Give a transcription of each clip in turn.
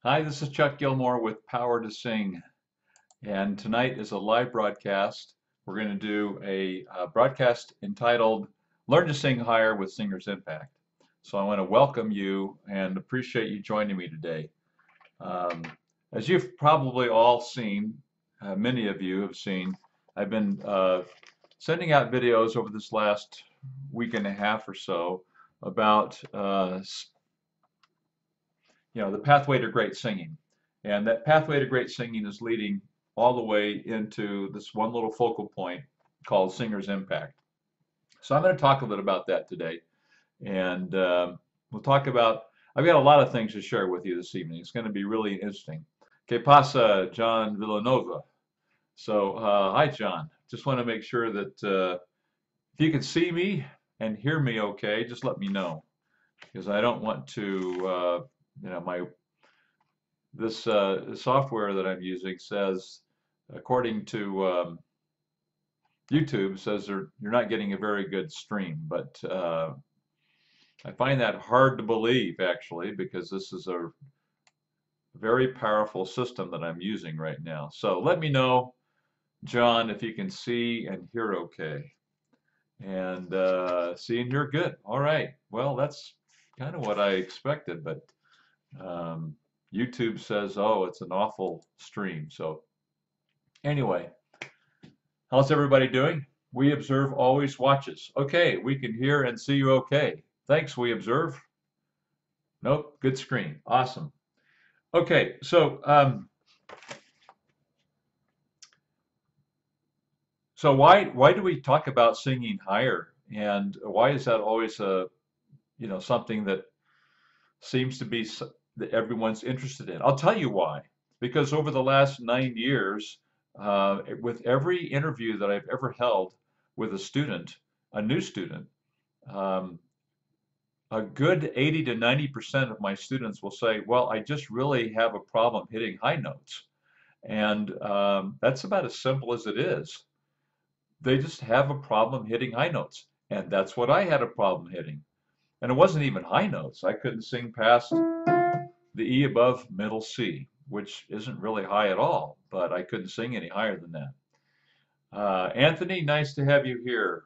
Hi, this is Chuck Gilmore with Power to Sing, and tonight is a live broadcast. We're going to do a broadcast entitled Learn to Sing Higher with Singer's Impact. So I want to welcome you and appreciate you joining me today. Um, as you've probably all seen, many of you have seen, I've been sending out videos over this last week and a half or so about the pathway to great singing. And that pathway to great singing is leading all the way into this one little focal point called Singer's Impact. So I'm going to talk a bit about that today. And we'll talk about, I've got a lot of things to share with you this evening. It's going to be really interesting. Que pasa, John Villanova? So, hi, John. Just want to make sure that if you can see me and hear me okay, just let me know. Because I don't want to, my this software that I'm using says, according to YouTube, says you're not getting a very good stream. But I find that hard to believe, actually, because this is a very powerful system that I'm using right now. So let me know, John, if you can see and hear okay. And see and hear good. All right. Well, that's kind of what I expected, but YouTube says, oh, it's an awful stream. So anyway, how's everybody doing? We Observe always watches. Okay, we can hear and see you okay. Thanks, We Observe. Nope, good screen. Awesome. Okay, so why do we talk about singing higher, and why is that always something that seems to be that everyone's interested in? I'll tell you why. Because over the last 9 years, with every interview that I've ever held with a student, a new student, um, a good 80 to 90% of my students will say, well, I just really have a problem hitting high notes. And that's about as simple as it is. They just have a problem hitting high notes. And that's what I had a problem hitting. And it wasn't even high notes. I couldn't sing past the E above middle C, which isn't really high at all, but I couldn't sing any higher than that. Anthony, nice to have you here.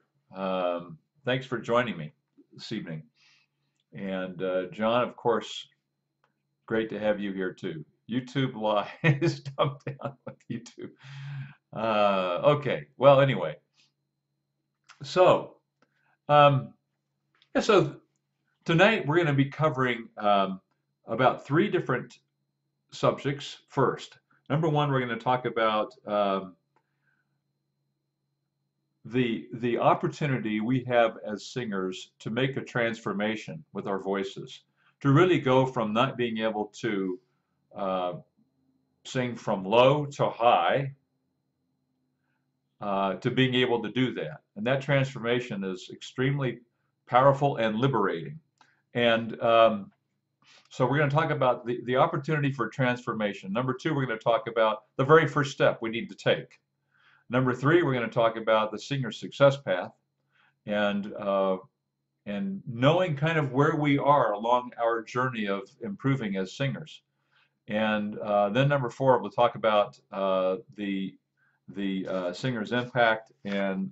Thanks for joining me this evening. And John, of course, great to have you here too. YouTube Live is dumped down with YouTube. Okay, well, anyway. So, yeah, so tonight we're going to be covering about 3 different subjects first. Number one, we're going to talk about the opportunity we have as singers to make a transformation with our voices, to really go from not being able to sing from low to high to being able to do that. And that transformation is extremely powerful and liberating. And so we're going to talk about the opportunity for transformation. Number 2, we're going to talk about the very first step we need to take. Number 3, we're going to talk about the singer's success path and knowing kind of where we are along our journey of improving as singers. And then number 4, we'll talk about the singer's impact, and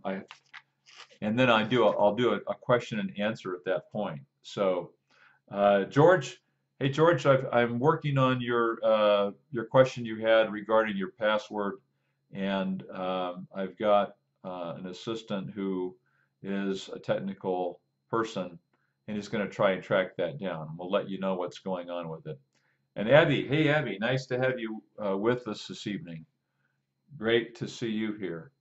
then I'll do a question and answer at that point. So George. Hey George, I'm working on your question you had regarding your password, and I've got an assistant who is a technical person, and he's going to try and track that down. We'll let you know what's going on with it. And Abby, hey Abby, nice to have you with us this evening. Great to see you here.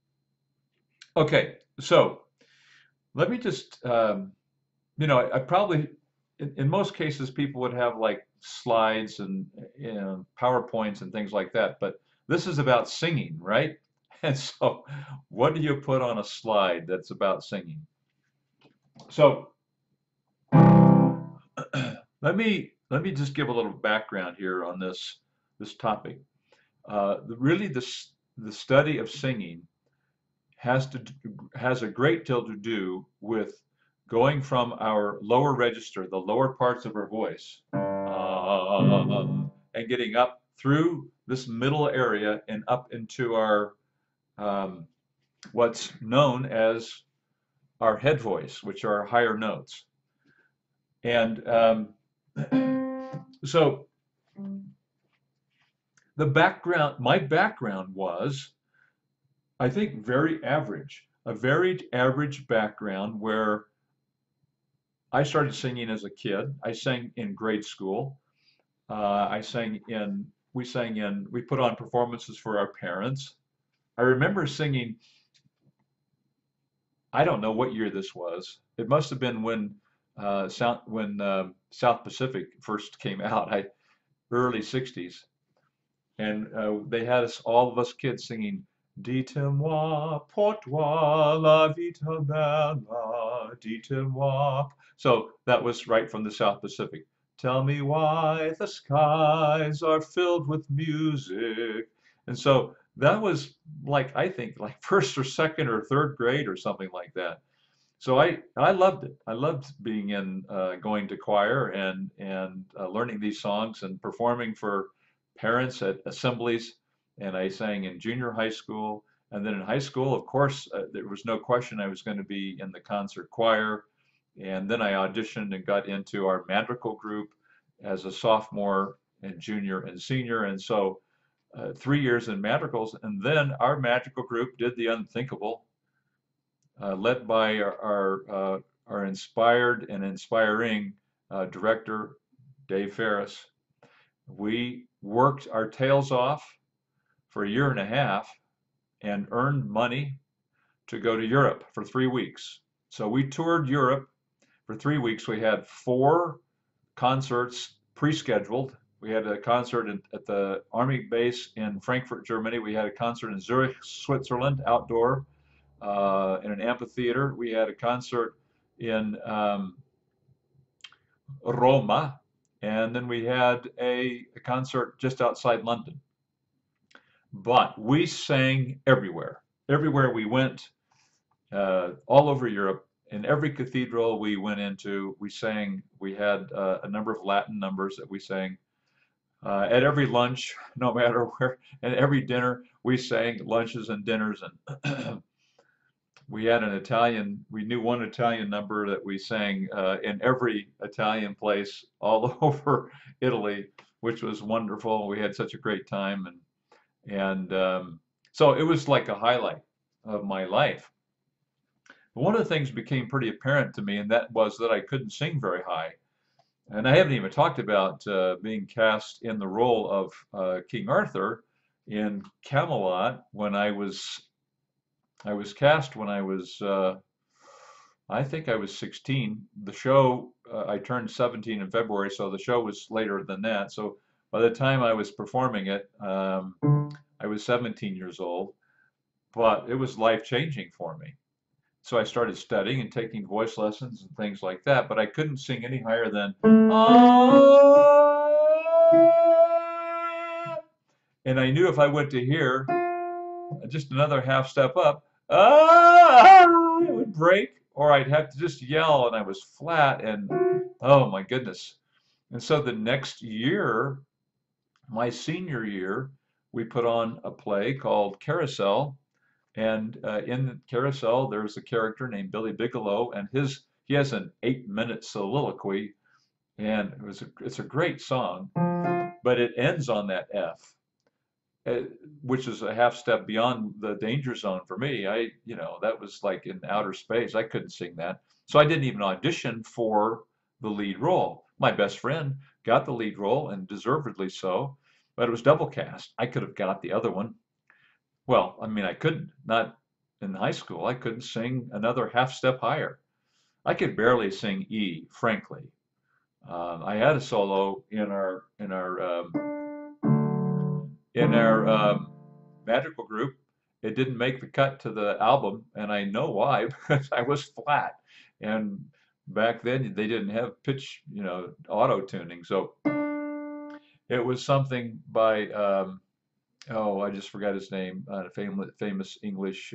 Okay, so let me just, I probably in most cases, people would have like slides and PowerPoints and things like that, but this is about singing, right? And so, what do you put on a slide that's about singing? So, let me just give a little background here on this topic. Really, the study of singing has a great deal to do with going from our lower register, the lower parts of our voice, and getting up through this middle area and up into our um, what's known as our head voice, which are higher notes. And so my background was, I think, very average, a very average background where I started singing as a kid. I sang in grade school. I sang in, we put on performances for our parents. I remember singing, I don't know what year this was. It must have been when South Pacific first came out, early 60s. And they had all of us kids singing, Dites-moi pourquoi la vita bella, dites-moi. So that was right from the South Pacific. Tell me why the skies are filled with music. And so that was like, I think, like first or second or third grade or something like that. So I loved it. I loved being in going to choir and learning these songs and performing for parents at assemblies. And I sang in junior high school. And then in high school, of course, there was no question I was going to be in the concert choir. And then I auditioned and got into our madrigal group as a sophomore and junior and senior. And so 3 years in madrigals. And then our madrigal group did the unthinkable, led by our inspired and inspiring director, Dave Ferris. We worked our tails off for a year and a half and earned money to go to Europe for 3 weeks. So we toured Europe for 3 weeks. We had 4 concerts pre-scheduled. We had a concert at the Army base in Frankfurt, Germany. We had a concert in Zurich, Switzerland, outdoor, in an amphitheater. We had a concert in Roma, and then we had a concert just outside London. But we sang everywhere. Everywhere we went, all over Europe, in every cathedral we went into, we sang. We had a number of Latin numbers that we sang. At every lunch, no matter where, and every dinner, we sang lunches and dinners. And we had we knew one Italian number that we sang in every Italian place all over Italy, which was wonderful. We had such a great time. And so it was like a highlight of my life. But one of the things became pretty apparent to me, and that was that I couldn't sing very high. And I haven't even talked about being cast in the role of King Arthur in Camelot when I was cast when I was I think I was 16. The show I turned 17 in February, so the show was later than that. So by the time I was performing it, I was 17 years old, but it was life-changing for me. So I started studying and taking voice lessons and things like that, but I couldn't sing any higher than and I knew if I went to here, just another half step up, it would break, or I'd have to just yell, and I was flat, and oh my goodness. And so the next year, my senior year, we put on a play called Carousel. And in Carousel, there's a character named Billy Bigelow, and he has an 8-minute soliloquy, and it's a great song, but it ends on that F, which is a half step beyond the danger zone for me. That was like in outer space. I couldn't sing that, so I didn't even audition for the lead role. My best friend got the lead role, and deservedly so, but it was double cast. I could have got the other one. Well, I mean, I couldn't, not in high school. I couldn't sing another half step higher. I could barely sing E, frankly. I had a solo in our magical group. It didn't make the cut to the album, and I know why, because I was flat. And back then they didn't have pitch, auto tuning. So it was something by I just forgot his name, a famous English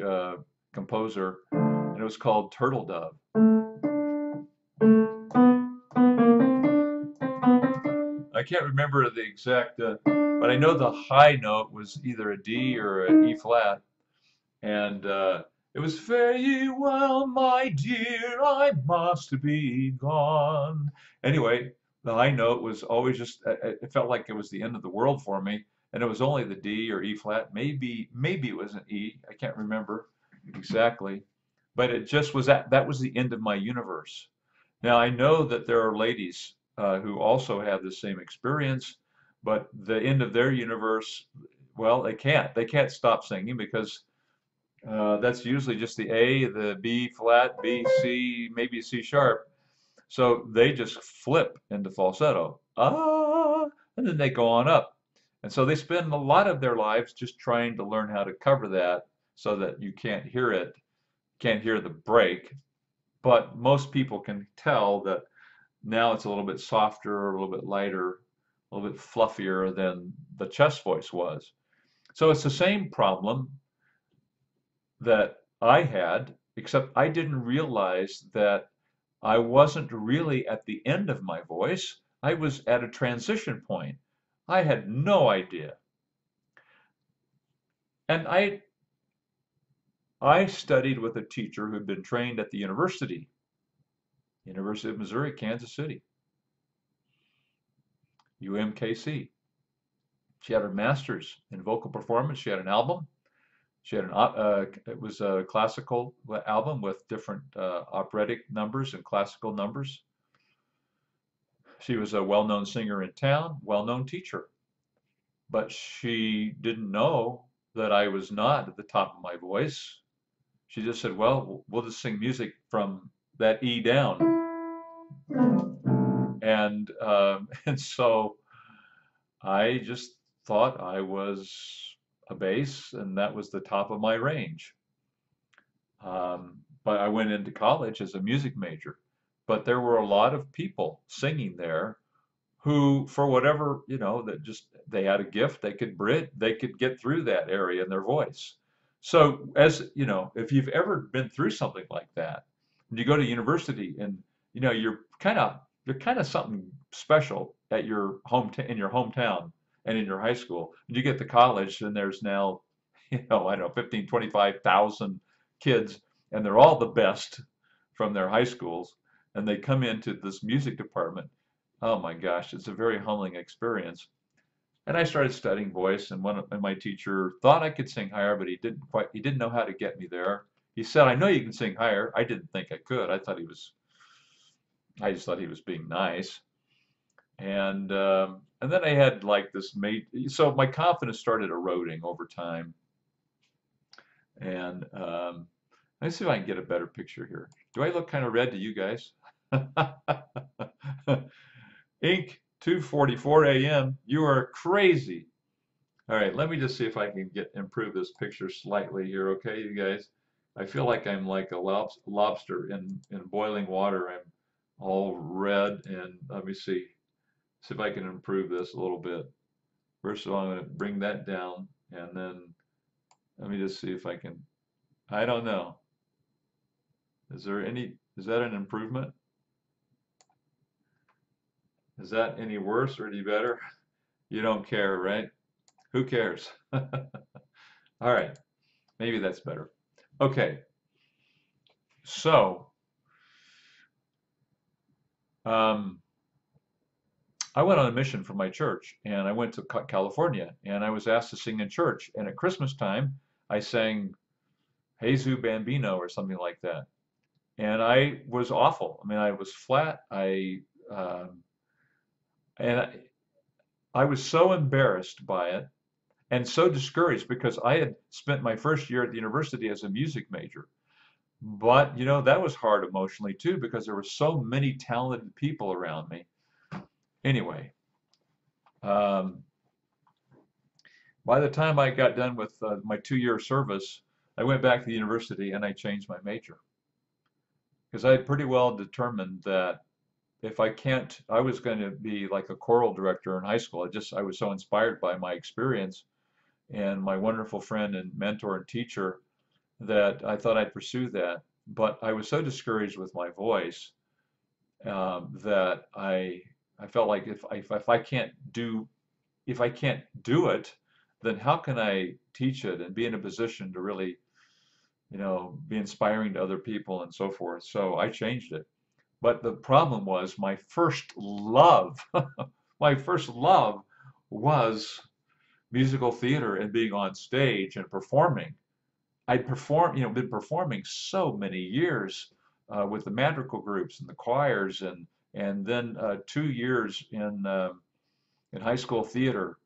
composer, and it was called Turtle Dove. I I can't remember the exact, but I know the high note was either a D or an E flat, and it was fare ye well, my dear, I must be gone. Anyway, the high note was always just, it felt like it was the end of the world for me, and it was only the D or E flat, maybe it was an E, I can't remember exactly, but it just was that was the end of my universe. Now I know that there are ladies who also have the same experience, but the end of their universe, well, they can't stop singing because that's usually just the A, the B flat, B, C, maybe C sharp. So they just flip into falsetto. Ah, and then they go on up. And so they spend a lot of their lives just trying to learn how to cover that so that you can't hear it, can't hear the break. But most people can tell that now it's a little bit softer, a little bit lighter, a little bit fluffier than the chest voice was. So it's the same problem that I had, except I didn't realize that I wasn't really at the end of my voice. I was at a transition point. I had no idea. And I studied with a teacher who'd been trained at the University of Missouri, Kansas City, UMKC. She had her master's in vocal performance. She had an album. She had it was a classical album with different operatic numbers and classical numbers. She was a well-known singer in town, well-known teacher, but she didn't know that I was not at the top of my voice. She just said, "Well, we'll just sing music from that E down," and and so I just thought I was a bass, and that was the top of my range. But I went into college as a music major. But there were a lot of people singing there who, for whatever, that just they had a gift, they could get through that area in their voice. So as you know, if you've ever been through something like that, and you go to university and you're kind of something special at your in your hometown and in your high school. And you get to college and there's now, I don't know, 15, 25,000 kids, and they're all the best from their high schools, and they come into this music department. Oh my gosh, it's a very humbling experience. And I started studying voice, and my teacher thought I could sing higher, but he didn't know how to get me there. He said, "I know you can sing higher." I didn't think I could. I just thought he was being nice. And then I had like so my confidence started eroding over time. And let's see if I can get a better picture here. Do I look kind of red to you guys? Inc. 2:44 a.m. You are crazy. All right, let me just see if I can improve this picture slightly here, okay, you guys? I feel like I'm like a lobster in boiling water. I'm all red, and let me see if I can improve this a little bit. First of all, I'm going to bring that down, and then let me just see if I can. I don't know. Is that an improvement? Is that any worse or any better? You don't care, right? Who cares? All right, maybe that's better. Okay, so I went on a mission for my church, and I went to California, and I was asked to sing in church. And at Christmas time, I sang "Jesus Bambino" or something like that, and I was awful. I mean, I was flat. And I was so embarrassed by it and so discouraged because I had spent my first year at the university as a music major. But that was hard emotionally too because there were so many talented people around me. Anyway, um, by the time I got done with my 2-year service, I went back to the university and I changed my major because I had pretty well determined that if I was going to be like a choral director in high school. I was so inspired by my experience and my wonderful friend and mentor and teacher that I thought I'd pursue that. But I was so discouraged with my voice that I felt like if I can't do it, then how can I teach it and be in a position to really, be inspiring to other people and so forth? So I changed it. But the problem was my first love, my first love was musical theater and being on stage and performing. I'd performed, been performing so many years with the madrigal groups and the choirs, and then 2 years in high school theater.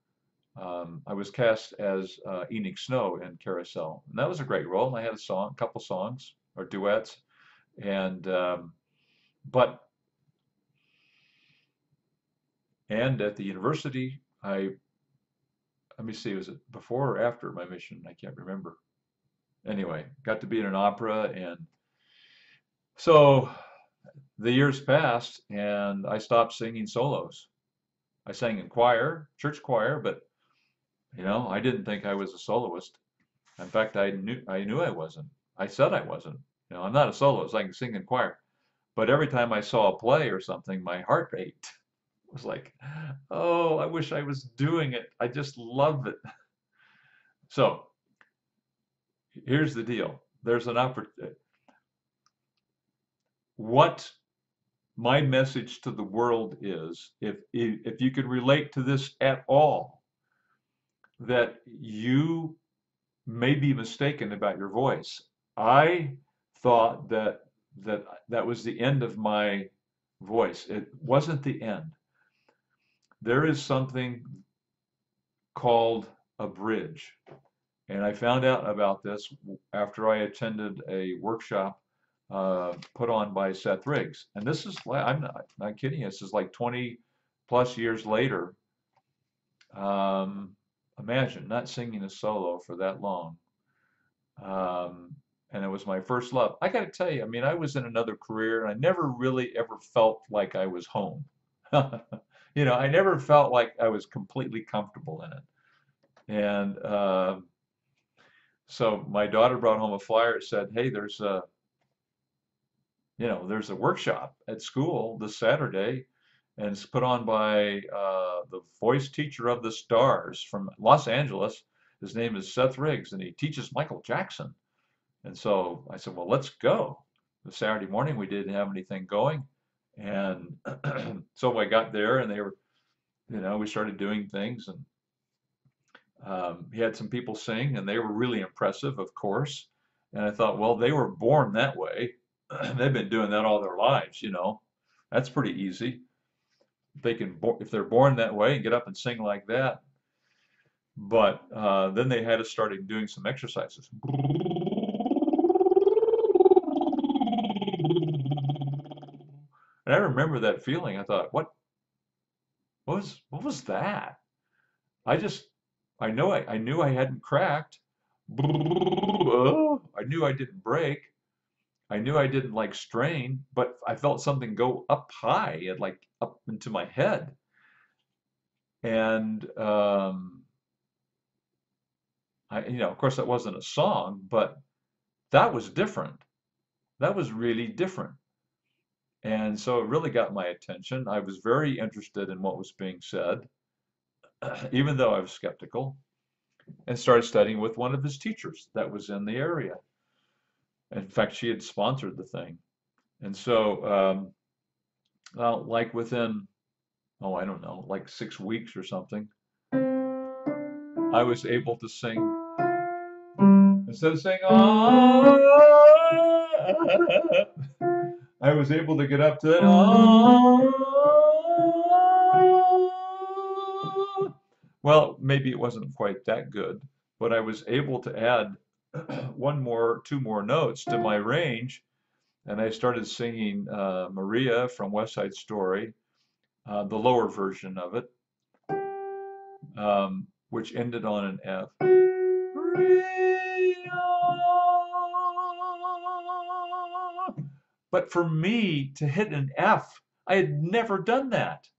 I was cast as Enoch Snow in Carousel, and that was a great role. I had a couple songs or duets, and but and at the university, let me see, was it before or after my mission? I can't remember. Anyway, got to be in an opera, and so the years passed, and I stopped singing solos. I sang in choir, church choir, but I didn't think I was a soloist. In fact, I knew I wasn't. I said I wasn't. I'm not a soloist. I can sing in choir. But every time I saw a play or something, my heart ached. It was like, oh, I wish I was doing it. I just love it. So here's the deal. There's an opportunity. What my message to the world is, if you could relate to this at all, that you may be mistaken about your voice. I thought that was the end of my voice. It wasn't the end. There is something called a bridge. And I found out about this after I attended a workshop put on by Seth Riggs. And this is, I'm not kidding, this is like 20 plus years later. Imagine not singing a solo for that long. And it was my first love. I got to tell you, I mean, I was in another career and I never really ever felt like I was home. I never felt like I was completely comfortable in it. And so my daughter brought home a flyer. It said, "Hey, there's a workshop at school this Saturday, and it's put on by the voice teacher of the stars from Los Angeles. His name is Seth Riggs, and he teaches Michael Jackson." And so I said, "Well, let's go." The Saturday morning, we didn't have anything going, and so I got there, and they were, we started doing things, and he had some people sing, and they were really impressive, of course. And I thought, well, they were born that way. They've been doing that all their lives, That's pretty easy. If they're born that way and get up and sing like that. But then they had us started doing some exercises. And I remember that feeling. I thought, what was that? I knew I hadn't cracked. I knew I didn't break. I knew I didn't like strain, but I felt something go up high and like up into my head. And of course, that wasn't a song, but that was different. That was really different. And so it really got my attention. I was very interested in what was being said, even though I was skeptical, and started studying with one of his teachers that was in the area. In fact, she had sponsored the thing. And so, like within, I don't know, like 6 weeks or something, I was able to sing, instead of saying, "Ah," I was able to get up to, "Ah." Well, maybe it wasn't quite that good, but I was able to add two more notes to my range, and I started singing Maria from West Side Story, the lower version of it, which ended on an F. But for me to hit an F, I had never done that.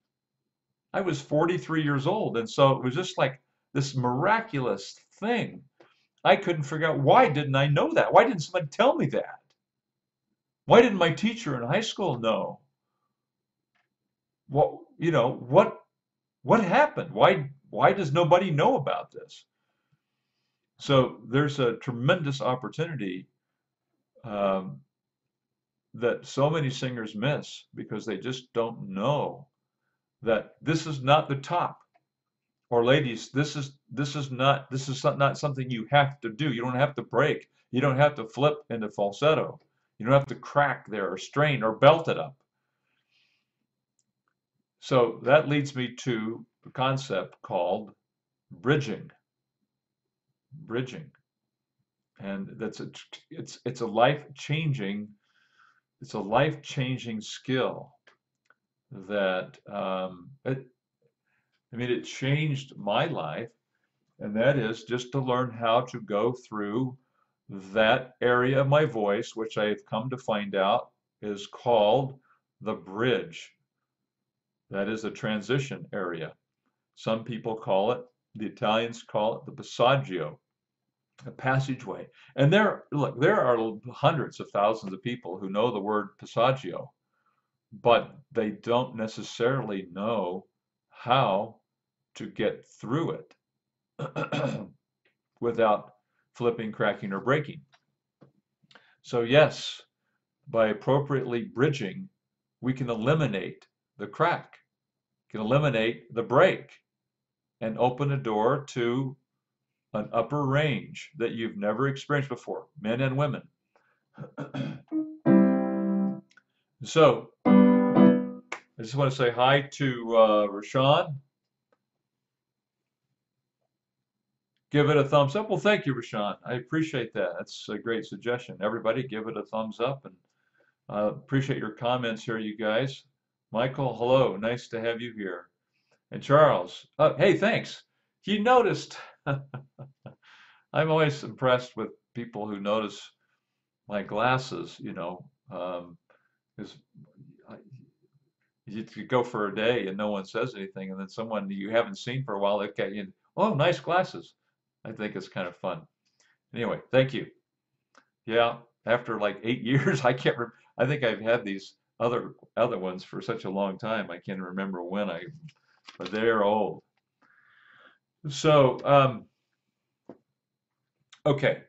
I was 43 years old, and so it was just like this miraculous thing. I couldn't figure out, why didn't I know that? Why didn't somebody tell me that? Why didn't my teacher in high school know? you know, what happened? Why does nobody know about this? So there's a tremendous opportunity um, that so many singers miss because they just don't know that this is not the top. Or ladies, this is not something you have to do. You don't have to break. You don't have to flip into falsetto. You don't have to crack there or strain or belt it up. So that leads me to a concept called bridging. Bridging, and it's a life changing skill that it changed my life, and that is just to learn how to go through that area of my voice, which I've come to find out is called the bridge. That is a transition area. Some people call it, the Italians call it the passaggio, a passageway. And there are hundreds of thousands of people who know the word passaggio, but they don't necessarily know how to get through it without flipping, cracking, or breaking. So yes, by appropriately bridging, we can eliminate the crack, can eliminate the break, and open a door to an upper range that you've never experienced before, men and women. So I just want to say hi to Rashawn. Give it a thumbs up. Well, thank you, Rashawn. I appreciate that. That's a great suggestion. Everybody, give it a thumbs up, and appreciate your comments here, you guys. Michael, hello. Nice to have you here. And Charles, hey, thanks. You noticed. I'm always impressed with people who notice my glasses, because you could go for a day and no one says anything, and then someone you haven't seen for a while, they get you, oh, nice glasses. I think it's kind of fun. Anyway, thank you. Yeah, after like 8 years, I can't. I think I've had these other ones for such a long time. I can't remember when but they're old. So, okay,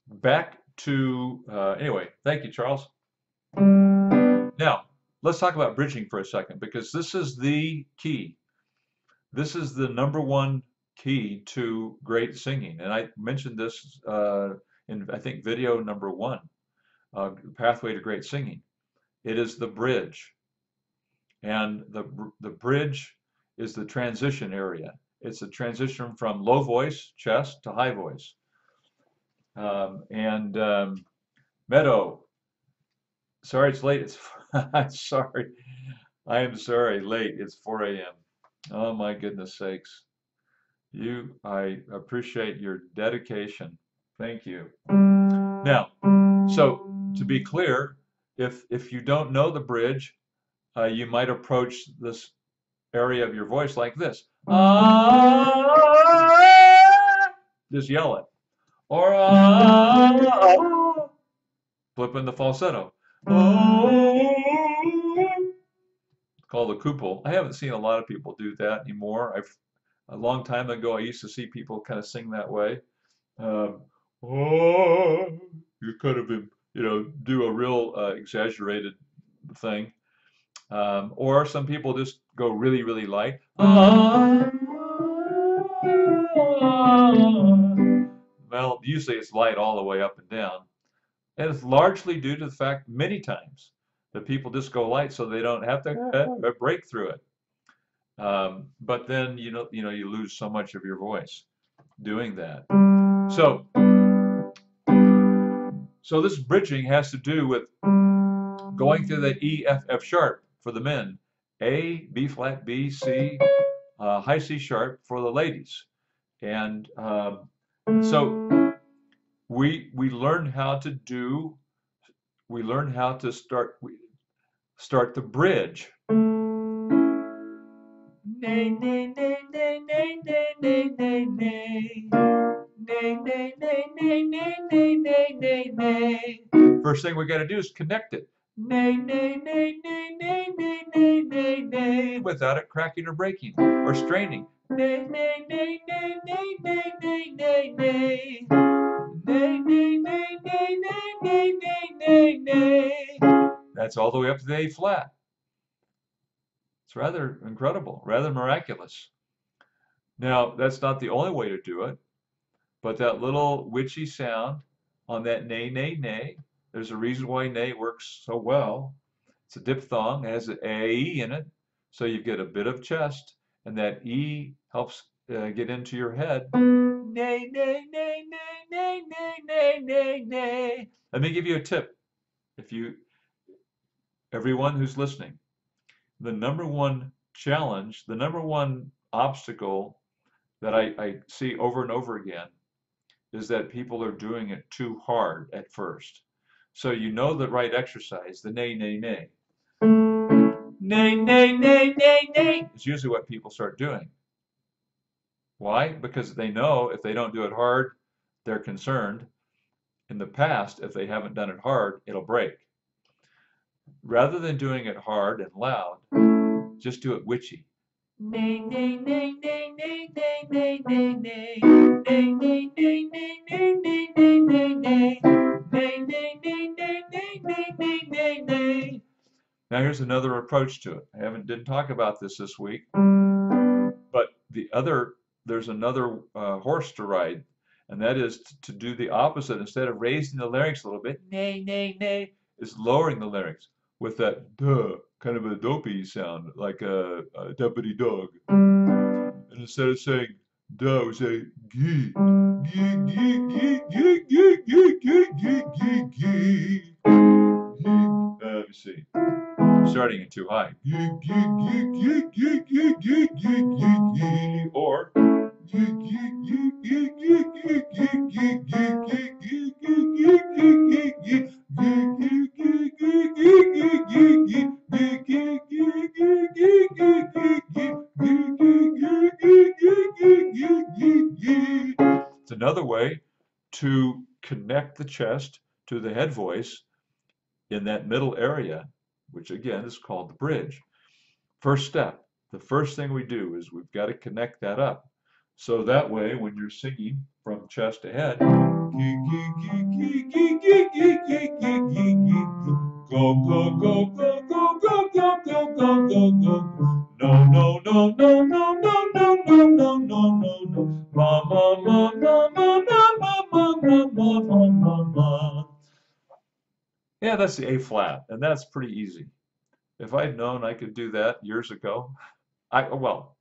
back to anyway. Thank you, Charles. Now, let's talk about bridging for a second because this is the key. This is the number one key to great singing, and I mentioned this in I think video number 1, Pathway to Great Singing. It is the bridge, and the bridge is the transition area. It's a transition from low voice, chest, to high voice. Meadow, sorry it's late. I'm sorry. I am sorry, late. It's 4 a.m. Oh my goodness sakes. I appreciate your dedication. Thank you. Now, so to be clear, if you don't know the bridge, you might approach this area of your voice like this. Just yell it. Or flip in the falsetto. Called the couple. I haven't seen a lot of people do that anymore. A long time ago, I used to see people kind of sing that way. You kind of, do a real exaggerated thing. Or some people just go really, really light. Well, usually it's light all the way up and down. And it's largely due to the fact many times that people just go light so they don't have to break through it. But then, you lose so much of your voice doing that. So this bridging has to do with going through the E, F, F sharp for the men, A, B flat, B, C, high C sharp for the ladies. And so we learn how to start the bridge. Nay, nay, nay, nay, nay, nay, nay, nay, nay. Nay, nay, nay, nay, nay, nay, nay, nay, nay. First thing we got to do is connect it. nay, nay, nay, nay, nay, nay, nay, nay, nay, without it cracking or breaking or straining. Nay, nay, nay, nay, nay, nay, nay, nay, nay. Nay, nay, nay, nay, nay, nay, nay, nay, nay. That's all the way up to the A flat. It's rather incredible, rather miraculous. Now, that's not the only way to do it, but that little witchy sound on that nay, nay, nay, there's a reason why nay works so well. It's a diphthong, it has an A in it, so you get a bit of chest, and that E helps get into your head. Nay, nay, nay, nay, nay, nay, nay, nay, nay. Let me give you a tip. If you, everyone who's listening, the number one challenge, the number one obstacle that I see over and over again is that people are doing it too hard at first. So you know the right exercise, the nay, nay, nay. Nay, nay, nay, nay, nay is usually what people start doing. Why? Because they know if they don't do it hard, they're concerned. In the past, if they haven't done it hard, it'll break. Rather than doing it hard and loud, just do it witchy. Nay, nay, nay, nay, nay, nay, nay, nay, nay. Nay, nay, nay, nay, nay, nay, nay, nay, nay. Nay, nay, nay, nay, nay, nay, nay, nay, nay. Now here's another approach to it. Didn't talk about this week, but there's another horse to ride, and that is to do the opposite. Instead of raising the larynx a little bit, nay, nay, nay, is lowering the larynx with that duh, kind of a dopey sound, like a deputy dog. And instead of saying duh, we say gee, gee, gee, gee, gee, gee, gee, gee, gee, gee, gee. Let me see. Starting it too high. Or it's another way to connect the chest to the head voice in that middle area, which again is called the bridge. First step, the first thing we do is we've got to connect that up. So that way, when you're singing from chest to head, go, go, go, go, go, go, go, go, go, go, go. No, no, no, no, no, no, no, no, no, no, no, no. Ma, ma, ma, ma, ma, ma, ma, ma, ma, ma, ma, ma. Yeah, that's the A flat, and that's pretty easy. If I'd known I could do that years ago, well,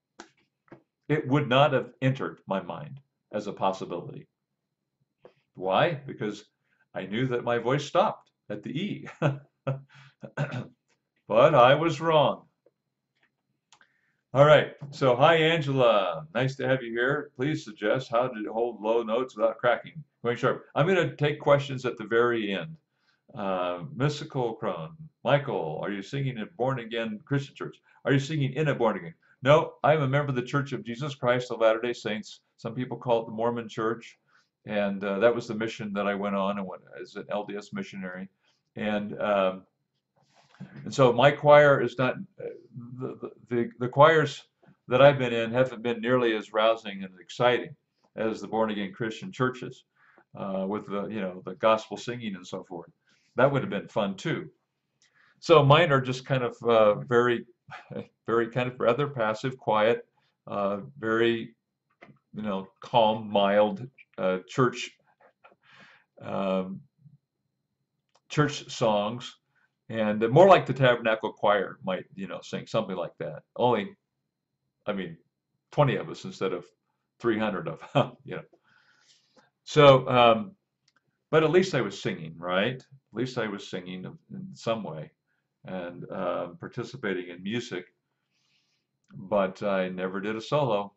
it would not have entered my mind as a possibility. Why? Because I knew that my voice stopped at the E. But I was wrong. All right, so hi Angela, nice to have you here. Please suggest how to hold low notes without cracking. Going sharp. I'm going to take questions at the very end. Mystical Crone, Michael, are you singing at Born Again Christian Church? Are you singing in a Born Again? No, I'm a member of the Church of Jesus Christ of Latter-day Saints. Some people call it the Mormon Church, and that was the mission that I went on and went as an LDS missionary. And so my choir is not the choirs that I've been in haven't been nearly as rousing and exciting as the Born Again Christian churches with the gospel singing and so forth. That would have been fun too. So mine are just kind of very, very kind of rather passive, quiet, very, calm, mild church church songs, and more like the Tabernacle Choir might, sing something like that. Only, 20 of us instead of 300 of them, So, but at least I was singing, right? At least I was singing in some way and participating in music. But I never did a solo.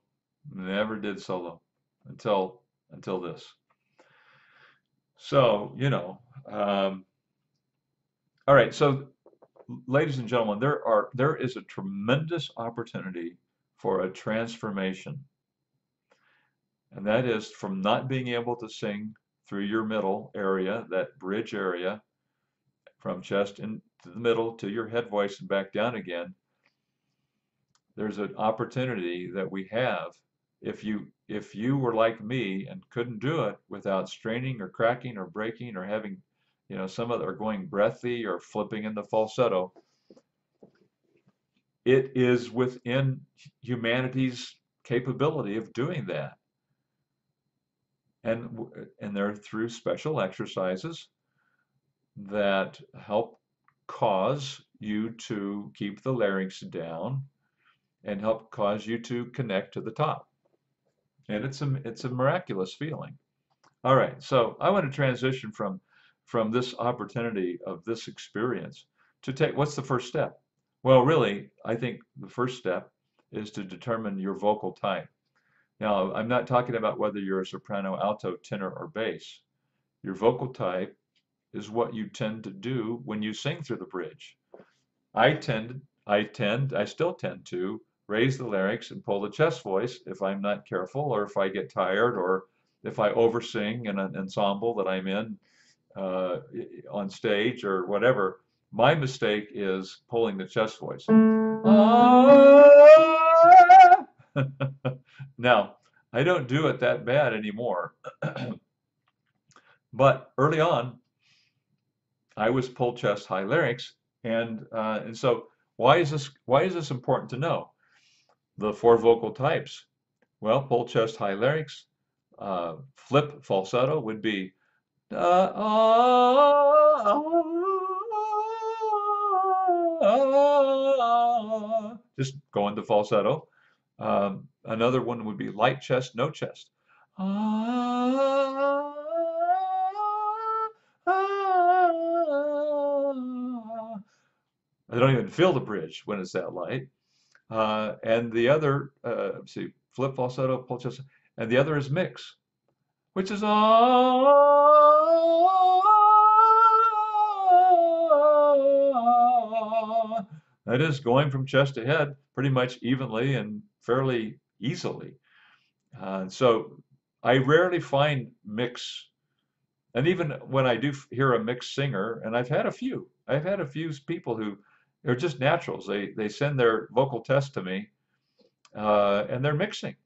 Never did solo until this. So, all right. So, ladies and gentlemen, there is a tremendous opportunity for a transformation, and that is from not being able to sing through your middle area, that bridge area, from chest into the middle to your head voice and back down again, there's an opportunity that we have. If you were like me and couldn't do it without straining or cracking or breaking or having, some other, or going breathy or flipping in the falsetto, it is within humanity's capability of doing that. And they're through special exercises that help cause you to keep the larynx down and help cause you to connect to the top. And it's a miraculous feeling. All right, so I want to transition from this opportunity of this experience to take, what's the first step? Well, really, I think the first step is to determine your vocal type. Now, I'm not talking about whether you're a soprano, alto, tenor, or bass. Your vocal type is what you tend to do when you sing through the bridge. I still tend to raise the larynx and pull the chest voice if I'm not careful, or if I get tired, or if I oversing in an ensemble that I'm in on stage or whatever. My mistake is pulling the chest voice. Now, I don't do it that bad anymore. But early on, I was pull chest, high larynx, and so why is this important to know? The four vocal types. Well, pull chest, high larynx, flip falsetto would be just going to falsetto. Another one would be light chest, no chest. I don't even feel the bridge when it's that light. And the other, let's see, flip falsetto, pull chest, and the other is mix, which is that is going from chest to head pretty much evenly and fairly easily. So I rarely find mix, and even when I do hear a mixed singer, and I've had a few people who are just naturals. They send their vocal test to me, and they're mixing.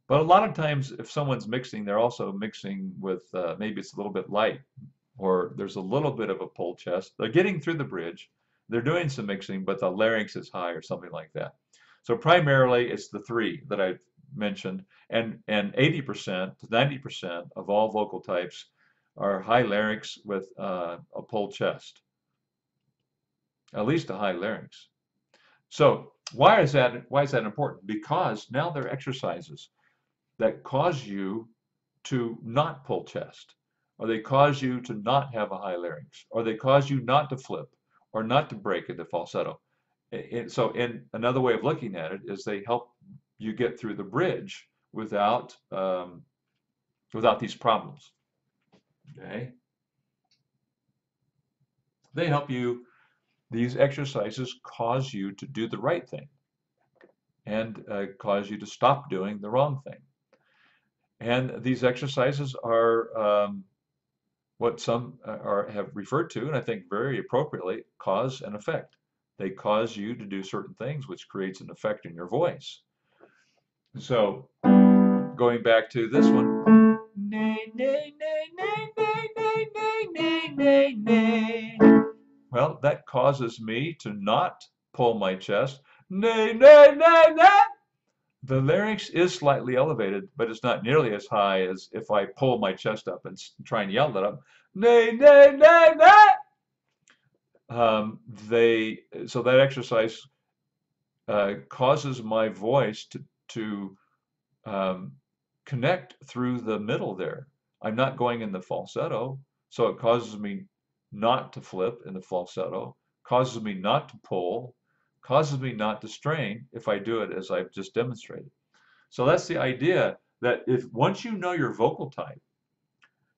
But a lot of times, if someone's mixing, they're also mixing with maybe it's a little bit light, or there's a little bit of a pull chest. They're getting through the bridge. They're doing some mixing, but the larynx is high or something like that. So primarily, it's the three that I've mentioned, and 80% to 90% of all vocal types are high larynx with a pull chest, at least a high larynx. So why is that important? Because now there are exercises that cause you to not pull chest, or they cause you to not have a high larynx, or they cause you not to flip, or not to break into falsetto. So in another way of looking at it is they help you get through the bridge without these problems. Okay? They help you. These exercises cause you to do the right thing, and cause you to stop doing the wrong thing. And these exercises are what some have referred to, and I think very appropriately, cause and effect. They cause you to do certain things, which creates an effect in your voice. So, going back to this one, nay, nay, nay, nay, nay, nay, nay, nay, nay, nay. Well, that causes me to not pull my chest. Nay, nay, nay, nay. The larynx is slightly elevated, but it's not nearly as high as if I pull my chest up and try and yell it up. Nay, nay, nay, nay. So that exercise causes my voice to connect through the middle there. I'm not going in the falsetto, so it causes me not to flip in the falsetto, causes me not to pull, causes me not to strain if I do it as I've just demonstrated. So that's the idea, that if once you know your vocal type,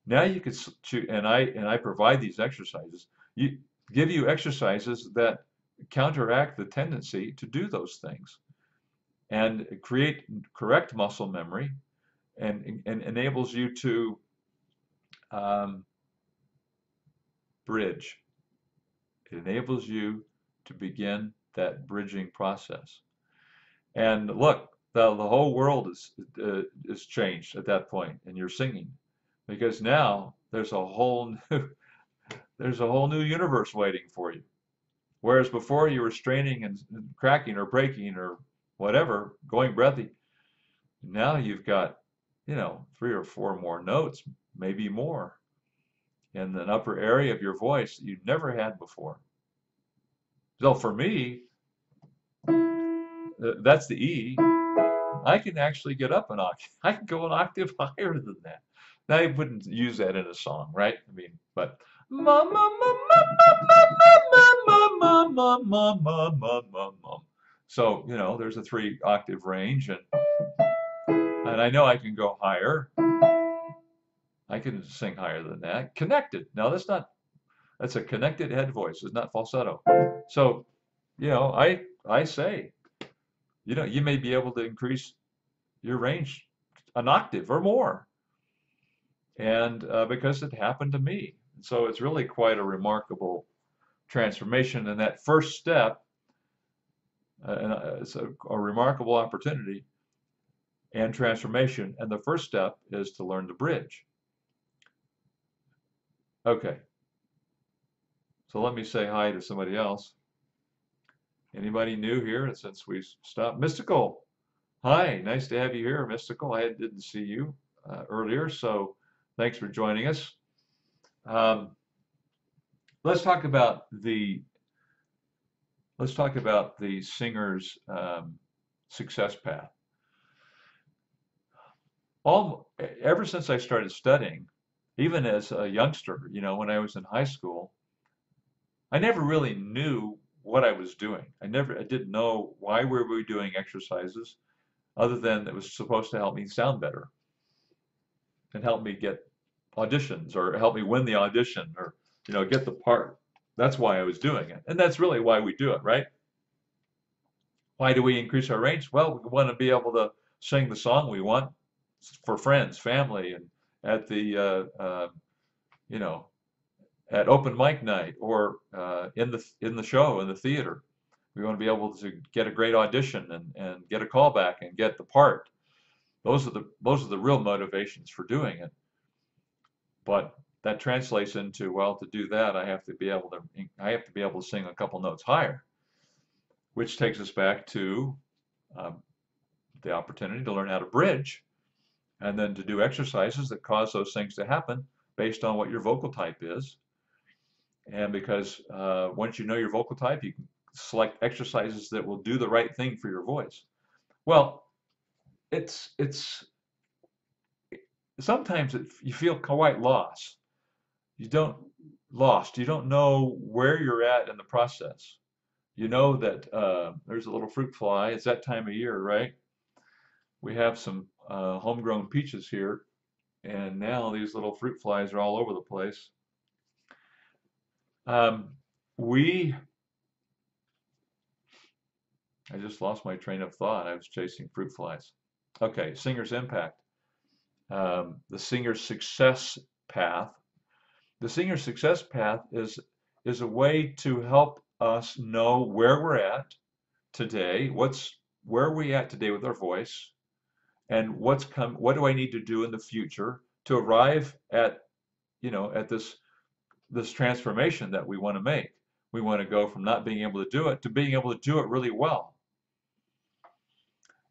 now you can choose, and I provide these exercises, give you exercises that counteract the tendency to do those things and create correct muscle memory, and enables you to bridge. It enables you to begin that bridging process. And look, the whole world is changed at that point in your singing, because now there's a whole new universe waiting for you. Whereas before you were straining and cracking or breaking or whatever, going breathy. Now you've got, 3 or 4 more notes, maybe more, in an upper area of your voice that you never had before. So for me, that's the E. I can actually get up an octave. I can go an octave higher than that. Now I wouldn't use that in a song, right? I mean, but ma ma ma ma ma ma ma ma ma ma ma ma ma ma. So, there's a 3 octave range, and I know I can go higher. I can sing higher than that. Connected. Now that's a connected head voice. It's not falsetto. So, I say, you may be able to increase your range an octave or more, and because it happened to me. So it's really quite a remarkable transformation. And that first step, it's a remarkable opportunity and transformation. And the first step is to learn the bridge. Okay, so let me say hi to somebody else. Anybody new here since we stopped? Mystical. Hi, nice to have you here, Mystical. I didn't see you earlier, so thanks for joining us. Let's talk about the singer's success path. Ever since I started studying, even as a youngster, when I was in high school, I never really knew what I was doing. I didn't know why we were doing exercises, other than it was supposed to help me sound better and help me get auditions or help me win the audition or get the part. That's why I was doing it, and that's really why we do it, right? Why do we increase our range? Well, we want to be able to sing the song we want for friends, family, and at the at open mic night or in the show in the theater. We want to be able to get a great audition and get a callback and get the part. Those are the real motivations for doing it. But that translates into, well, to do that, I have to be able to sing a couple notes higher, which takes us back to the opportunity to learn how to bridge, and then to do exercises that cause those things to happen based on what your vocal type is. And because once you know your vocal type, you can select exercises that will do the right thing for your voice. Well, it's sometimes you feel quite lost. You don't know where you're at in the process. You know that there's a little fruit fly. It's that time of year, right? We have some homegrown peaches here, and now these little fruit flies are all over the place. I just lost my train of thought. I was chasing fruit flies. Okay, singer's impact. The singer's success path. The singer's success path is a way to help us know where we're at today. Where are we at today with our voice, and what do I need to do in the future to arrive at this transformation that we want to make. We want to go from not being able to do it to being able to do it really well.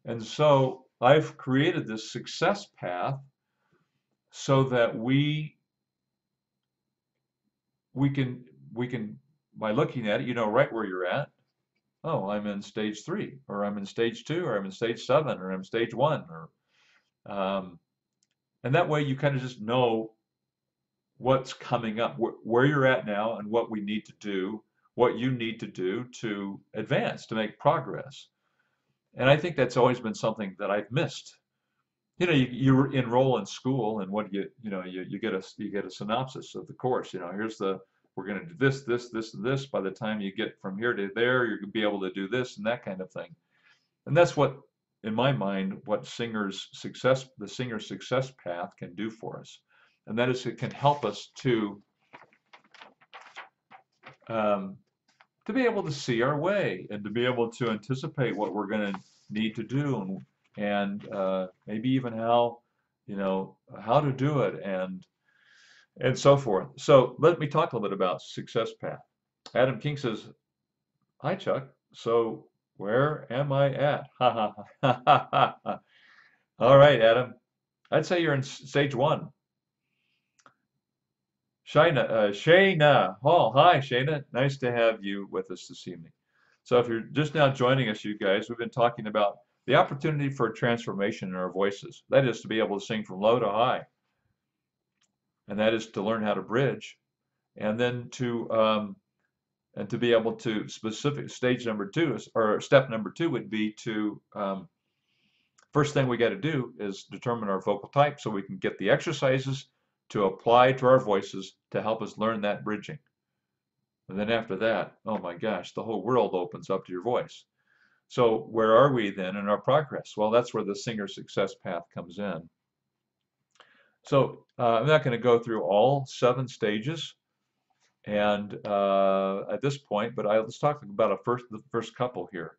And so I've created this success path so that we can by looking at it, right where you're at. Oh, I'm in stage 3, or I'm in stage 2, or I'm in stage 7, or I'm stage 1, or and that way you kind of just know what's coming up, where you're at now, and what we need to do, what you need to do to advance, to make progress. And I think that's always been something that I've missed. You enroll in school, and what you get a synopsis of the course. We're going to do this, this, this, and this. By the time you get from here to there, you're going to be able to do this and that kind of thing. And that's what, in my mind, what the singer's success path can do for us. And that is, it can help us to to be able to see our way and to be able to anticipate what we're going to need to do and maybe even how, how to do it and so forth. So let me talk a little bit about success path. Adam King says, "Hi, Chuck. So where am I at?" Ha ha ha ha ha ha. All right, Adam. I'd say you're in stage one. Shayna Hall. Hi, Shayna. Nice to have you with us this evening. So if you're just now joining us, you guys, we've been talking about the opportunity for transformation in our voices. That is to be able to sing from low to high, and that is to learn how to bridge, and then to be able to specific stage number two is, or step number two would be to first thing we got to do is determine our vocal type so we can get the exercises to apply to our voices to help us learn that bridging. And then after that, oh my gosh, the whole world opens up to your voice. So where are we then in our progress? Well, that's where the singer success path comes in. So I'm not going to go through all 7 stages and at this point, but let's talk about the first couple here.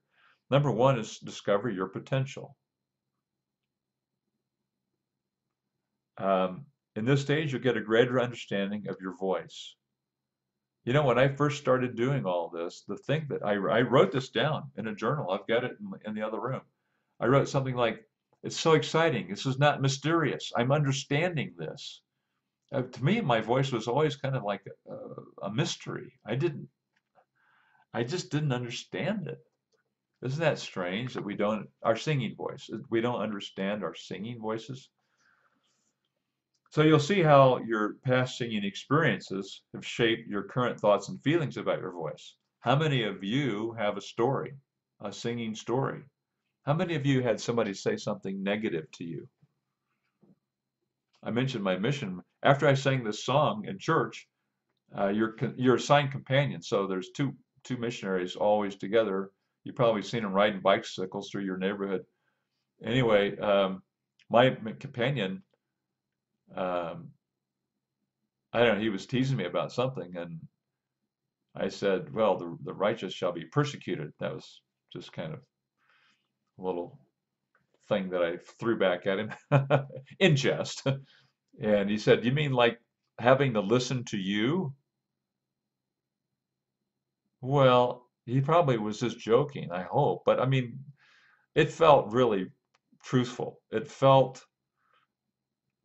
Number 1 is discover your potential. In this stage, you'll get a greater understanding of your voice. You know, when I first started doing all this, the thing that I wrote this down in a journal, I've got it in the other room. I wrote something like, "It's so exciting. This is not mysterious. I'm understanding this." To me, my voice was always kind of like a mystery. I just didn't understand it. Isn't that strange that our singing voice, we don't understand our singing voices? So you'll see how your past singing experiences have shaped your current thoughts and feelings about your voice. How many of you have a story, a singing story? How many of you had somebody say something negative to you? I mentioned my mission. After I sang this song in church, you're assigned companions. So there's two missionaries always together. You've probably seen them riding bicycles through your neighborhood. Anyway, my companion, um, I don't know, he was teasing me about something, and I said, "Well, the righteous shall be persecuted." That was just kind of a little thing that I threw back at him in jest. And he said, "You mean like having to listen to you?" Well, he probably was just joking, I hope. But I mean, it felt really truthful. It felt,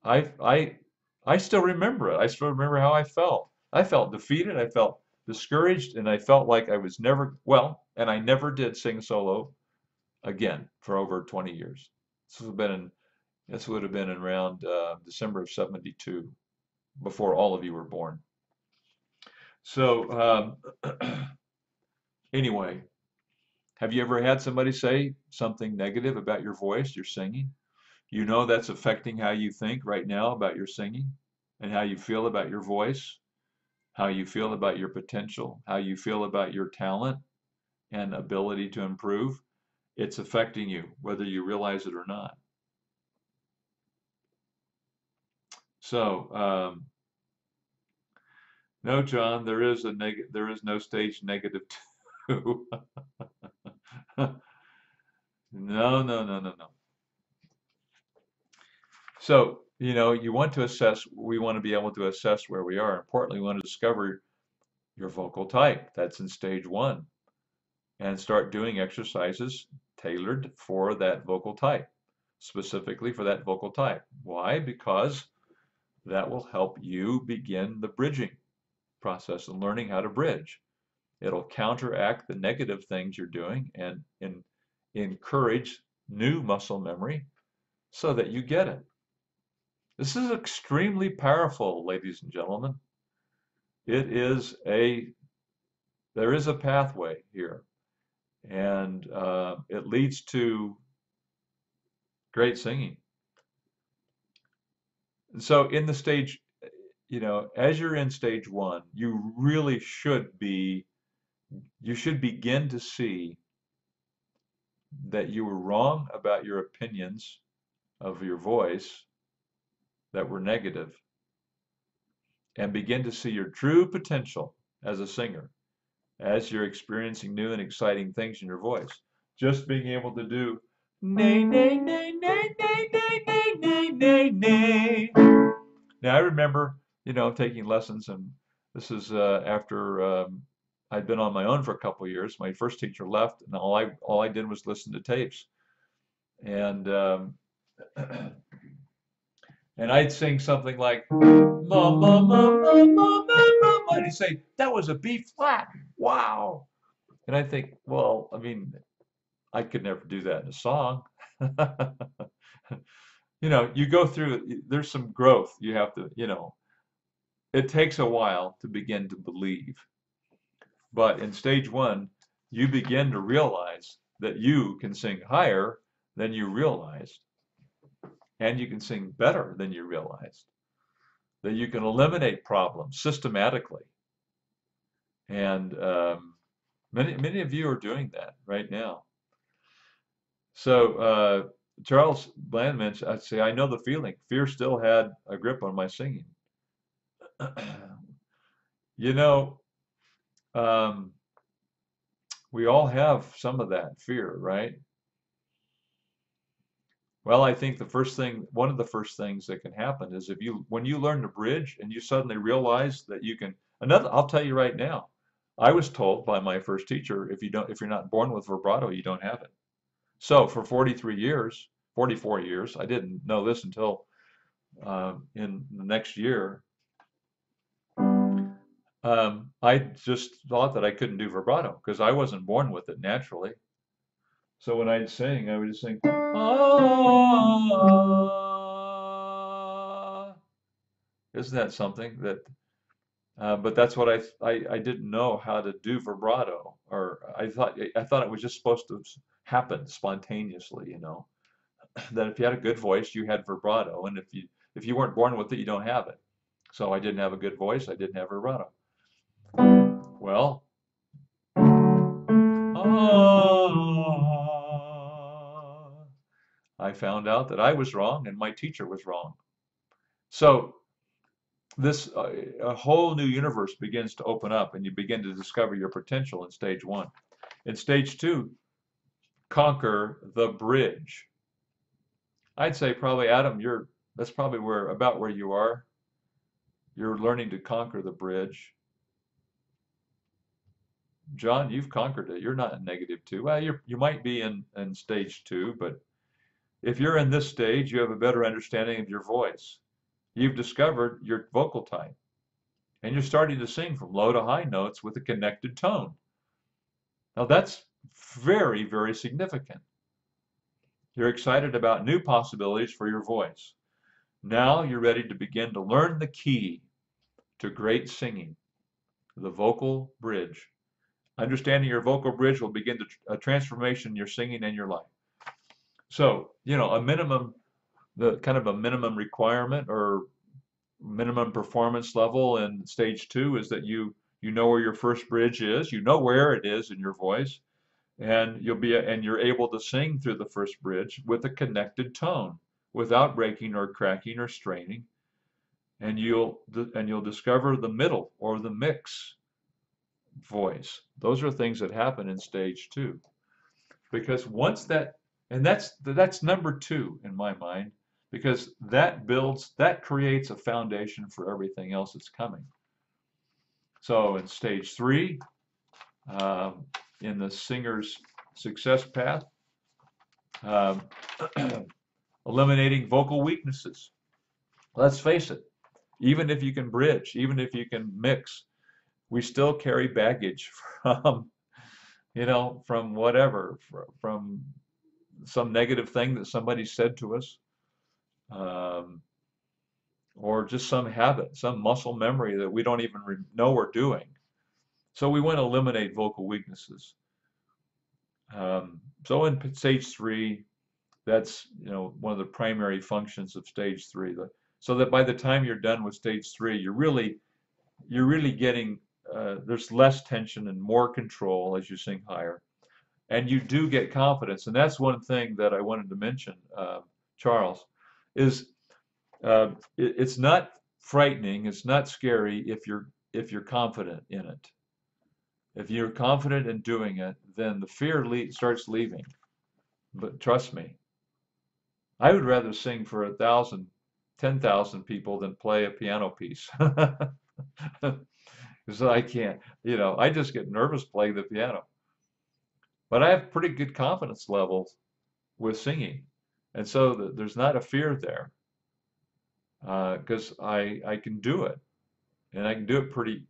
I, I, I still remember it. I still remember how I felt. I felt defeated. I felt discouraged, and I felt like I was never, well, and I never did sing solo again for over 20 years. This would have been in around December of 72, before all of you were born. So anyway, have you ever had somebody say something negative about your voice, your singing? You know that's affecting how you think right now about your singing and how you feel about your voice, how you feel about your potential, how you feel about your talent and ability to improve. It's affecting you, whether you realize it or not. So, no, John, there is no stage -2. No, no, no, no, no. So, you want to assess, we want to be able to assess where we are. Importantly, we want to discover your vocal type. That's in stage 1. And start doing exercises tailored for that vocal type, specifically for that vocal type. Why? Because that will help you begin the bridging process and learning how to bridge. It'll counteract the negative things you're doing and encourage new muscle memory so that you get it. This is extremely powerful, ladies and gentlemen. There is a pathway here, and it leads to great singing. And so in the stage, as you're in stage 1, you should begin to see that you were wrong about your opinions of your voice that were negative, and begin to see your true potential as a singer. as you're experiencing new and exciting things in your voice. Just being able to do nay, nay, nay, nay, nay, nay, nay, nay, nay, nay. Now I remember, taking lessons, and this is after I'd been on my own for a couple of years. My first teacher left, and all I did was listen to tapes, and and I'd sing something like ma ma ma ma ma ma ma ma, and he'd say that was a B flat. Wow. And I think, well, I mean, I could never do that in a song. You go through, there's some growth. You have to, it takes a while to begin to believe. But in stage one, you begin to realize that you can sing higher than you realized, and you can sing better than you realized, that you can eliminate problems systematically. And many of you are doing that right now. So Charles Bland mentioned, I'd say, I know the feeling. Fear still had a grip on my singing. You know, um, we all have some of that fear, right? Well, I think one of the first things that can happen is when you learn to bridge and you suddenly realize that you can, I'll tell you right now, I was told by my first teacher, if you're not born with vibrato, you don't have it. So for 43 years, 44 years, I didn't know this until in the next year. I just thought that I couldn't do vibrato because I wasn't born with it naturally. So when I'd sing, I would just sing, ah. Isn't that something that, but that's what I didn't know how to do vibrato, or I thought it was just supposed to happen spontaneously, that if you had a good voice, you had vibrato, and if you weren't born with it, you don't have it. So I didn't have a good voice, I didn't have vibrato. Well, I found out that I was wrong and my teacher was wrong. So this a whole new universe begins to open up, and you begin to discover your potential in stage one. In stage two, conquer the bridge. I'd say probably, Adam, that's probably about where you are. You're learning to conquer the bridge. John, you've conquered it. You're not in -2. Well, you might be in stage two, but if you're in this stage, you have a better understanding of your voice. You've discovered your vocal type, and you're starting to sing from low to high notes with a connected tone. Now that's very, very significant. You're excited about new possibilities for your voice. Now you're ready to begin to learn the key to great singing, the vocal bridge. Understanding your vocal bridge will begin a transformation in your singing and your life. So, the kind of a minimum requirement or minimum performance level in stage two is that you know where your first bridge is, you know where it is in your voice, and you're able to sing through the first bridge with a connected tone without breaking or cracking or straining, and you'll discover the middle or the mix voice. Those are things that happen in stage two, because once that's number two in my mind, because that creates a foundation for everything else that's coming. So in stage three, in the singer's success path, um, eliminating vocal weaknesses. Let's face it, even if you can bridge, even if you can mix, we still carry baggage from whatever, from some negative thing that somebody said to us, um, or just some habit, some muscle memory that we don't even know we're doing. So we want to eliminate vocal weaknesses. So in stage three, that's one of the primary functions of stage three. So that by the time you're done with stage three, you're really getting there's less tension and more control as you sing higher, and you do get confidence. And that's one thing that I wanted to mention, Charles, is it's not frightening, it's not scary if you're confident in it. If you're confident in doing it, then the fear starts leaving. But trust me, I would rather sing for 1,000, 10,000 people than play a piano piece. Because I can't, I just get nervous playing the piano. But I have pretty good confidence levels with singing. And so there's not a fear there because I can do it and I can do it pretty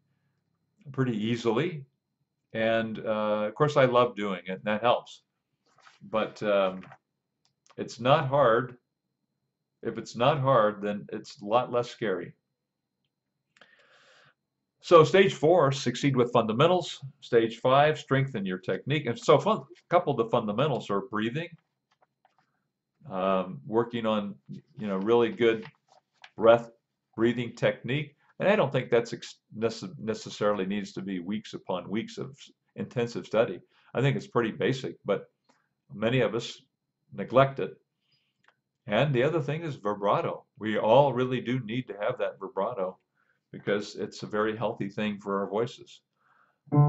easily. And of course, I love doing it, and that helps. But it's not hard. If it's not hard, then it's a lot less scary. So stage 4, succeed with fundamentals. Stage 5, strengthen your technique. And so a couple of the fundamentals are breathing, working on really good breath breathing technique. And I don't think that's necessarily needs to be weeks upon weeks of intensive study. I think it's pretty basic, but many of us neglect it. And the other thing is vibrato. We all really do need to have that vibrato because it's a very healthy thing for our voices. We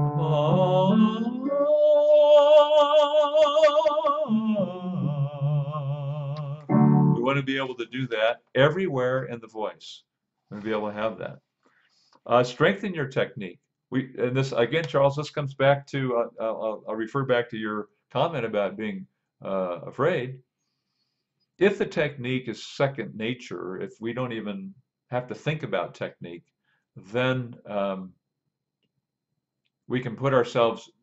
want to be able to do that everywhere in the voice. We want to be able to have that. Strengthen your technique. And this again, Charles. This comes back to. I'll refer back to your comment about being afraid. If the technique is second nature, if we don't even have to think about technique, then we can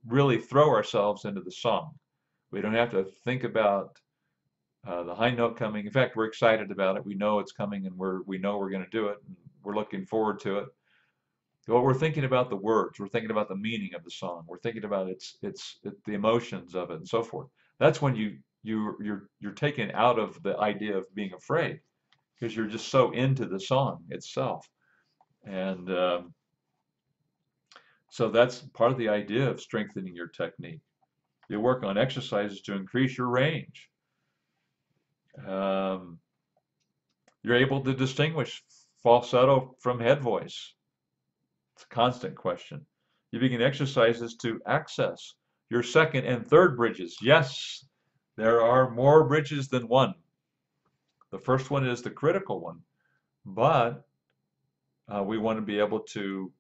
really throw ourselves into the song. We don't have to think about the high note coming. In fact, we're excited about it. We know it's coming, and we know we're going to do it. And we're looking forward to it. Well, we're thinking about the words. We're thinking about the meaning of the song. We're thinking about the emotions of it, and so forth. That's when you're taken out of the idea of being afraid because you're just so into the song itself. And so that's part of the idea of strengthening your technique. You work on exercises to increase your range. Um, you're able to distinguish falsetto from head voice. It's a constant question. You begin exercises to access your second and third bridges. Yes, there are more bridges than one. The first one is the critical one, but we want to be able to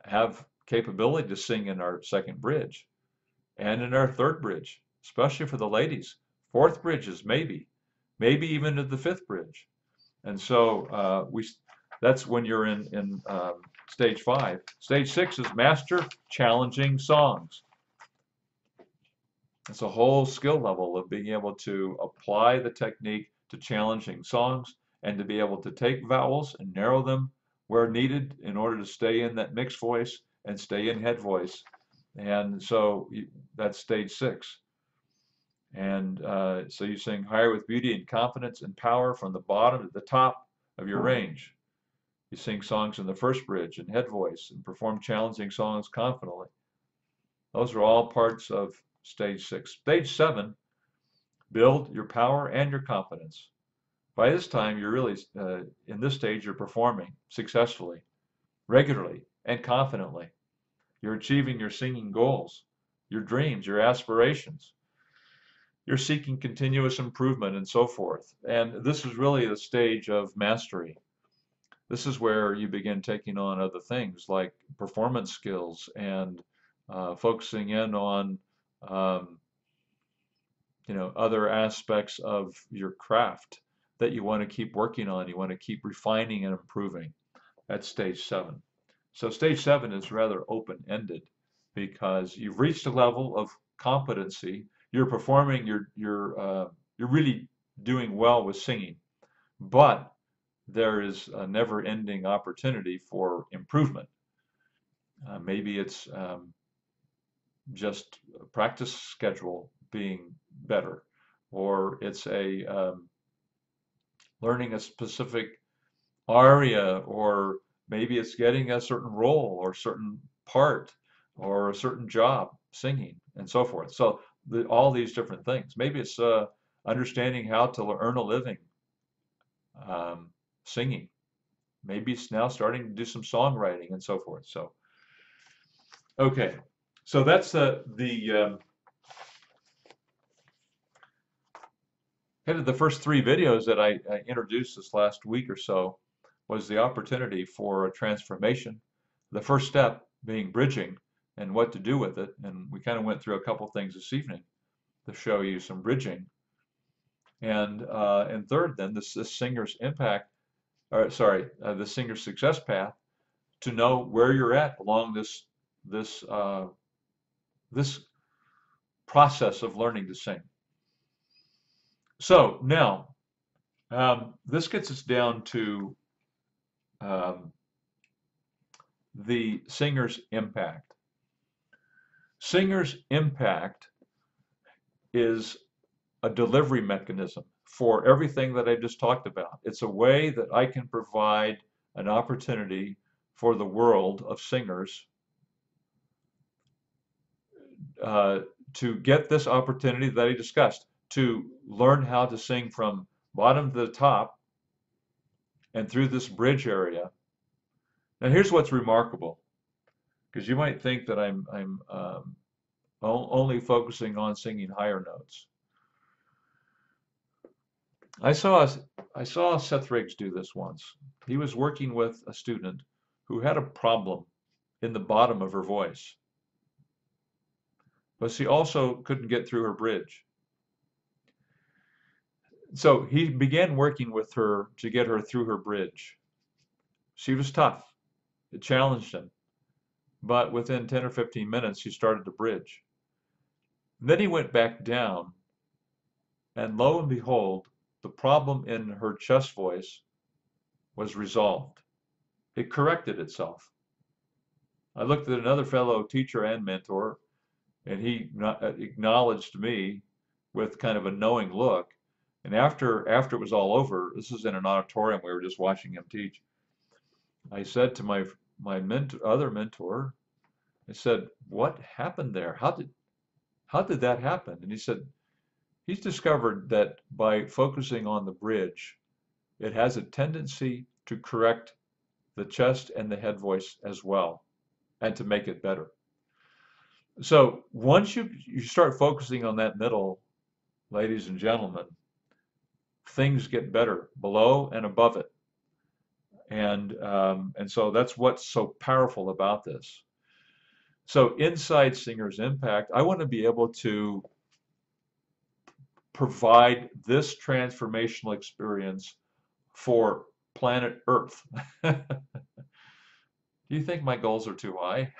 have capability to sing in our second bridge and in our third bridge, especially for the ladies. Fourth bridges, maybe even to the fifth bridge. And so that's when you're in stage 5. Stage 6 is master challenging songs. It's a whole skill level of being able to apply the technique to challenging songs and to be able to take vowels and narrow them where needed in order to stay in that mixed voice and stay in head voice. And so that's stage 6. And so you sing higher with beauty and confidence and power from the bottom to the top of your range. You sing songs in the first bridge in head voice and perform challenging songs confidently. Those are all parts of stage 6. Stage 7, build your power and your confidence. By this time, you're really, in this stage, you're performing successfully, regularly, and confidently. You're achieving your singing goals, your dreams, your aspirations. You're seeking continuous improvement and so forth. And this is really the stage of mastery. This is where you begin taking on other things like performance skills and focusing in on other aspects of your craft that you want to keep working on. You want to keep refining and improving. That's stage 7. So stage 7 is rather open-ended because you've reached a level of competency. You're performing. You're really doing well with singing, but there is a never-ending opportunity for improvement. Maybe it's just a practice schedule being better, or it's learning a specific aria, or maybe it's getting a certain role or certain part or a certain job singing and so forth. So all these different things. Maybe it's understanding how to earn a living singing. Maybe it's now starting to do some songwriting and so forth. So Okay, so that's kind of the first three videos that I introduced this last week or so was the opportunity for a transformation. The first step being bridging and what to do with it. And we kind of went through a couple things this evening to show you some bridging. And third, then this singer's impact, or sorry, the singer's success path to know where you're at along this this process of learning to sing. So now this gets us down to um, the singer's impact. Singer's impact is a delivery mechanism for everything that I just talked about. It's a way that I can provide an opportunity for the world of singers uh, to get this opportunity that I discussed, to learn how to sing from bottom to the top and through this bridge area. Now, here's what's remarkable, because you might think that I'm only focusing on singing higher notes. I saw I saw Seth Riggs do this once. He was working with a student who had a problem in the bottom of her voice, but she also couldn't get through her bridge. So he began working with her to get her through her bridge. She was tough. It challenged him, but within 10 or 15 minutes, she started to bridge. Then he went back down, and lo and behold, the problem in her chest voice was resolved. It corrected itself. I looked at another fellow teacher and mentor, and he acknowledged me with kind of a knowing look. And after it was all over, this was in an auditorium, we were just watching him teach. I said to my other mentor, I said, "What happened there? How did that happen?" And he said, he's discovered that by focusing on the bridge, it has a tendency to correct the chest and the head voice as well, and to make it better. So once you start focusing on that middle, ladies and gentlemen, things get better below and above it. And so that's what's so powerful about this. So inside Singer's Impact, I want to be able to provide this transformational experience for planet Earth. Do you think my goals are too high?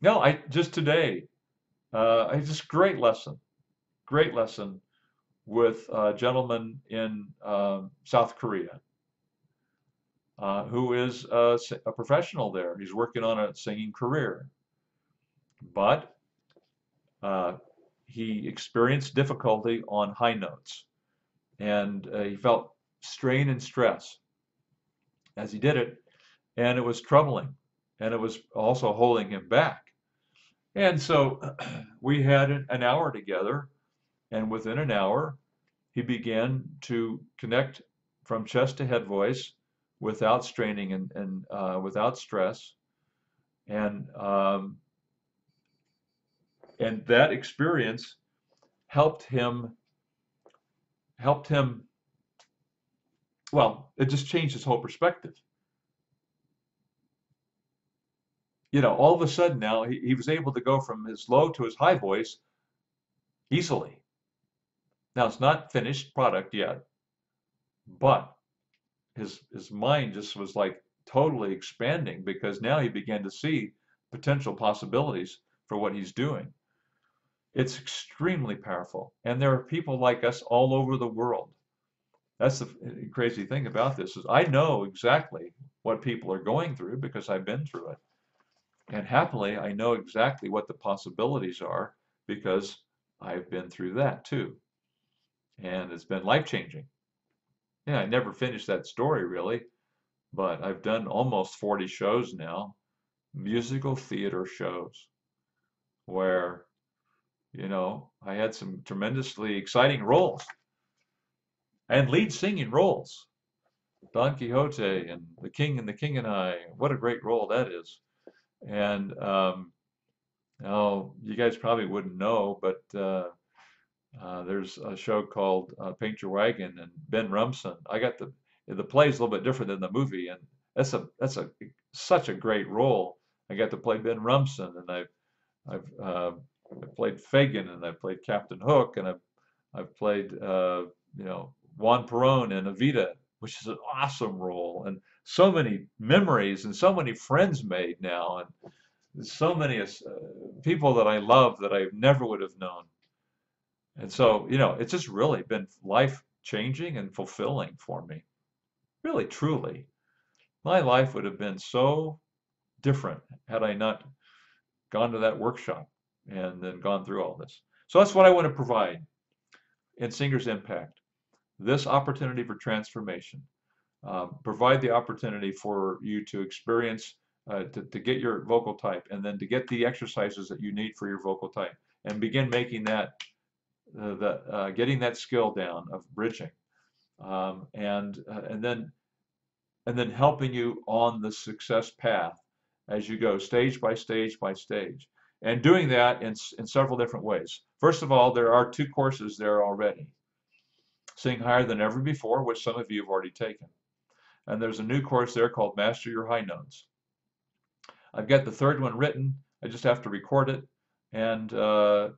No, I just today, I just great lesson with a gentleman in South Korea who is a professional there. He's working on a singing career, but uh, he experienced difficulty on high notes, and he felt strain and stress as he did it, and it was troubling, and it was also holding him back. And so we had an hour together, and within an hour, he began to connect from chest to head voice without straining and without stress. And and that experience helped him helped him. Well, it just changed his whole perspective. All of a sudden now he was able to go from his low to his high voice easily. Now it's not finished product yet, but his mind just was like totally expanding because now he began to see potential possibilities for what he's doing. It's extremely powerful, and there are people like us all over the world. That's the crazy thing about this is I know exactly what people are going through because I've been through it. And happily, I know exactly what the possibilities are because I've been through that too. And it's been life-changing. Yeah, I never finished that story really, but I've done almost 40 shows now, musical theater shows, where, I had some tremendously exciting roles and lead singing roles. Don Quixote and The King and I. What a great role that is. And oh, you guys probably wouldn't know, but there's a show called Paint Your Wagon, and Ben Rumson. The play's a little bit different than the movie, and that's such a great role. I got to play Ben Rumson, and I played Fagin, and I played Captain Hook, and I've played Juan Perón in Evita, which is an awesome role, and so many memories and so many friends made now, and so many people that I love that I never would have known. And so, it's just really been life changing and fulfilling for me. Really, truly. My life would have been so different had I not gone to that workshop and then gone through all this. So that's what I want to provide in Singer's Impact. This opportunity for transformation. Provide the opportunity for you to experience, to get your vocal type, and then to get the exercises that you need for your vocal type, and begin making that getting that skill down of bridging, and then helping you on the success path as you go stage by stage by stage, and doing that in several different ways. First of all, there are 2 courses there already. Sing Higher Than Ever Before, which some of you have already taken. And there's a new course there called Master Your High Notes. I've got the 3rd one written. I just have to record it, and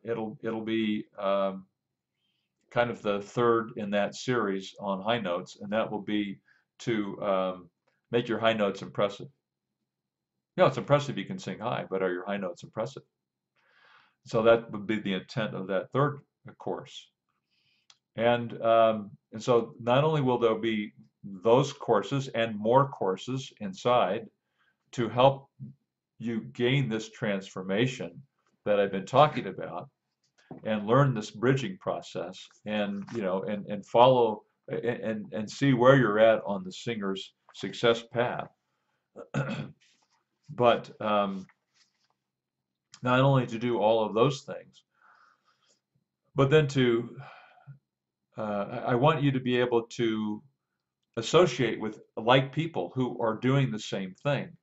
it'll be kind of the 3rd in that series on high notes, and that will be to make your high notes impressive. It's impressive you can sing high, but are your high notes impressive? So that would be the intent of that 3rd course. And so not only will there be those courses and more courses inside to help you gain this transformation that I've been talking about, and learn this bridging process, and and follow and see where you're at on the singer's success path. But not only to do all of those things, but then I want you to be able to associate with like people who are doing the same thing.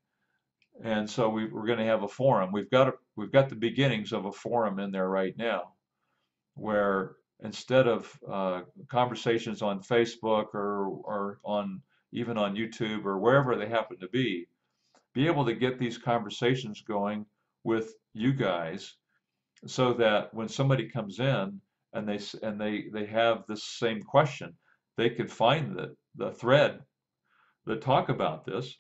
And so we're going to have a forum. We've got the beginnings of a forum in there right now, where instead of conversations on Facebook or on even on YouTube or wherever they happen to be able to get these conversations going with you guys, so that when somebody comes in and they have this same question, they can find the thread that talks about this,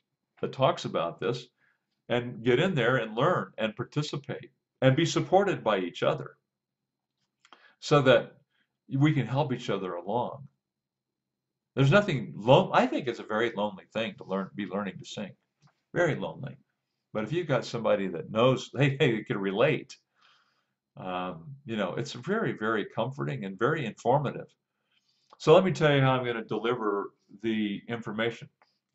and get in there and learn and participate and be supported by each other, so that we can help each other along. There's nothing I think it's a very lonely thing to be learning to sing. Very lonely. But if you've got somebody that knows, hey, can relate, it's very, very comforting and very informative. So let me tell you how I'm going to deliver the information.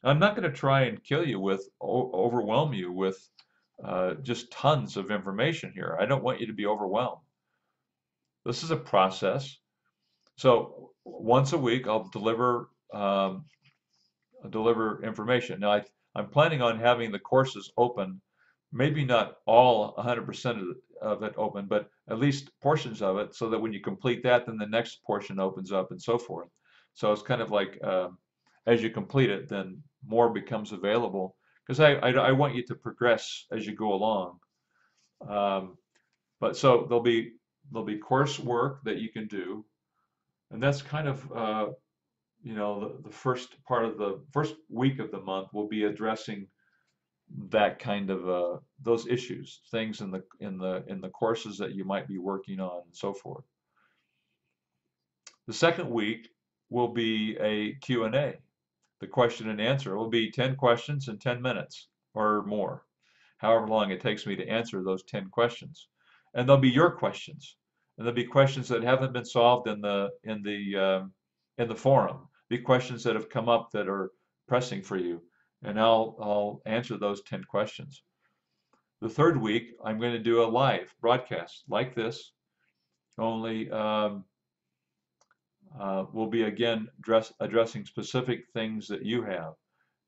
I'm not going to try and kill you overwhelm you with just tons of information here. I don't want you to be overwhelmed. This is a process. So once a week, I'll deliver information. Now, I'm planning on having the courses open, maybe not all 100% of it open, but at least portions of it, so that when you complete that, then the next portion opens up, and so forth. So it's kind of like as you complete it, then more becomes available, because I want you to progress as you go along. But so there'll be coursework that you can do, and that's kind of the first part of the first week of the month will be addressing that kind of those issues, things in the courses that you might be working on, and so forth. The second week will be a Q&A. The question and answer will be 10 questions in 10 minutes or more, however long it takes me to answer those 10 questions. And they'll be your questions, and there'll be questions that haven't been solved in the forum. Be questions that have come up that are pressing for you, and I'll answer those 10 questions. The third week, I'm going to do a live broadcast like this, only we'll be again addressing specific things that you have.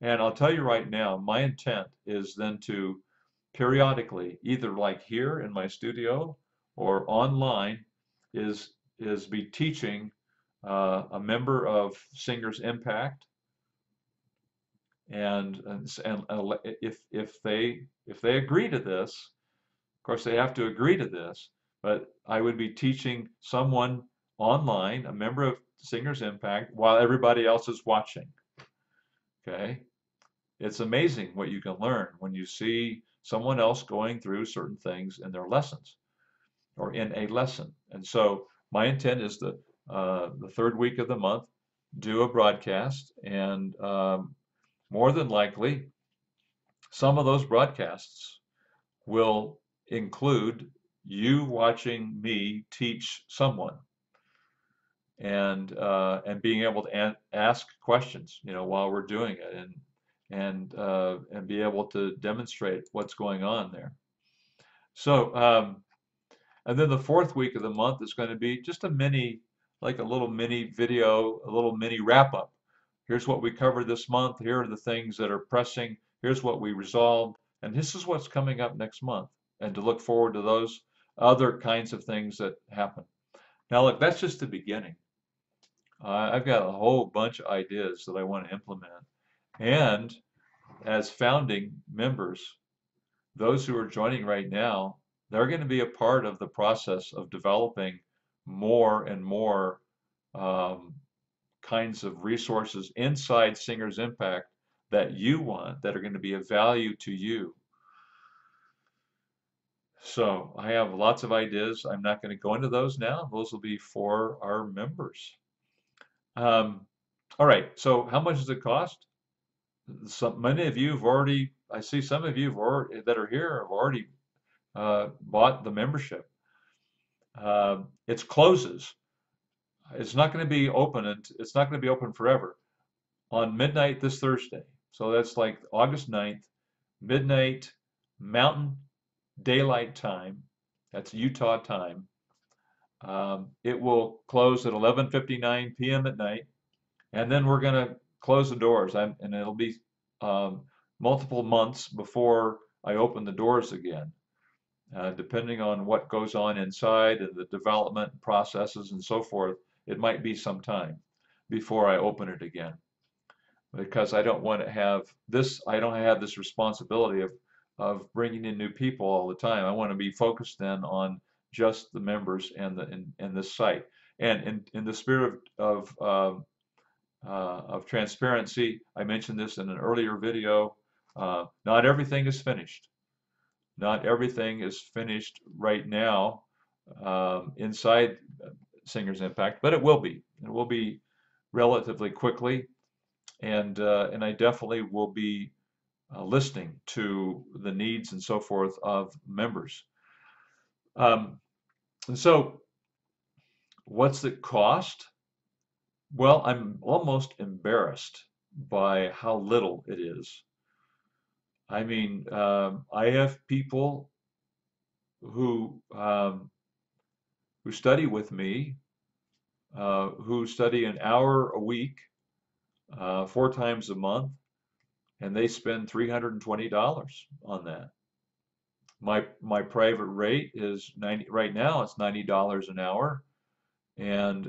And I'll tell you right now, my intent is then to periodically, either like here in my studio or online, is be teaching a member of Singers Impact, and if they agree to this, of course they have to agree to this, but I would be teaching someone online, a member of Singers Impact, while everybody else is watching. Okay, it's amazing what you can learn when you see someone else going through certain things in their lessons or in a lesson. And so my intent is the third week of the month, do a broadcast, and more than likely, some of those broadcasts will include you watching me teach someone, and being able to ask questions, while we're doing it, and be able to demonstrate what's going on there. So, and then the fourth week of the month is going to be just like a little mini video, a little mini wrap up. Here's what we covered this month. Here are the things that are pressing. Here's what we resolved. And this is what's coming up next month. And to look forward to those other kinds of things that happen. Now, look, that's just the beginning. I've got a whole bunch of ideas that I want to implement. And as founding members, those who are joining right now, they're going to be a part of the process of developing more and more kinds of resources inside Singers Impact that you want, that are going to be of value to you. So I have lots of ideas. I'm not going to go into those now. Those will be for our members. All right, so how much does it cost? Many of you have already, I see some of you that are here have already bought the membership. It closes. It's not going to be open, and it's not going to be open forever. On midnight this Thursday, so that's like August 9th, midnight Mountain Daylight Time. That's Utah time. It will close at 11:59 p.m. at night, and then we're going to close the doors, and it'll be multiple months before I open the doors again. Depending on what goes on inside and the development processes and so forth, it might be some time before I open it again, because I don't want to have this. I don't have this responsibility of bringing in new people all the time. I want to be focused then on just the members and this site. And in the spirit of transparency, I mentioned this in an earlier video. Not everything is finished. Not everything is finished right now inside Singers Impact, but it will be. It will be relatively quickly, and I definitely will be listening to the needs and so forth of members. And so, what's the cost? Well, I'm almost embarrassed by how little it is. I mean, I have people who study with me, who study an hour a week, 4 times a month, and they spend $320 on that. My private rate is right now it's $90 an hour, and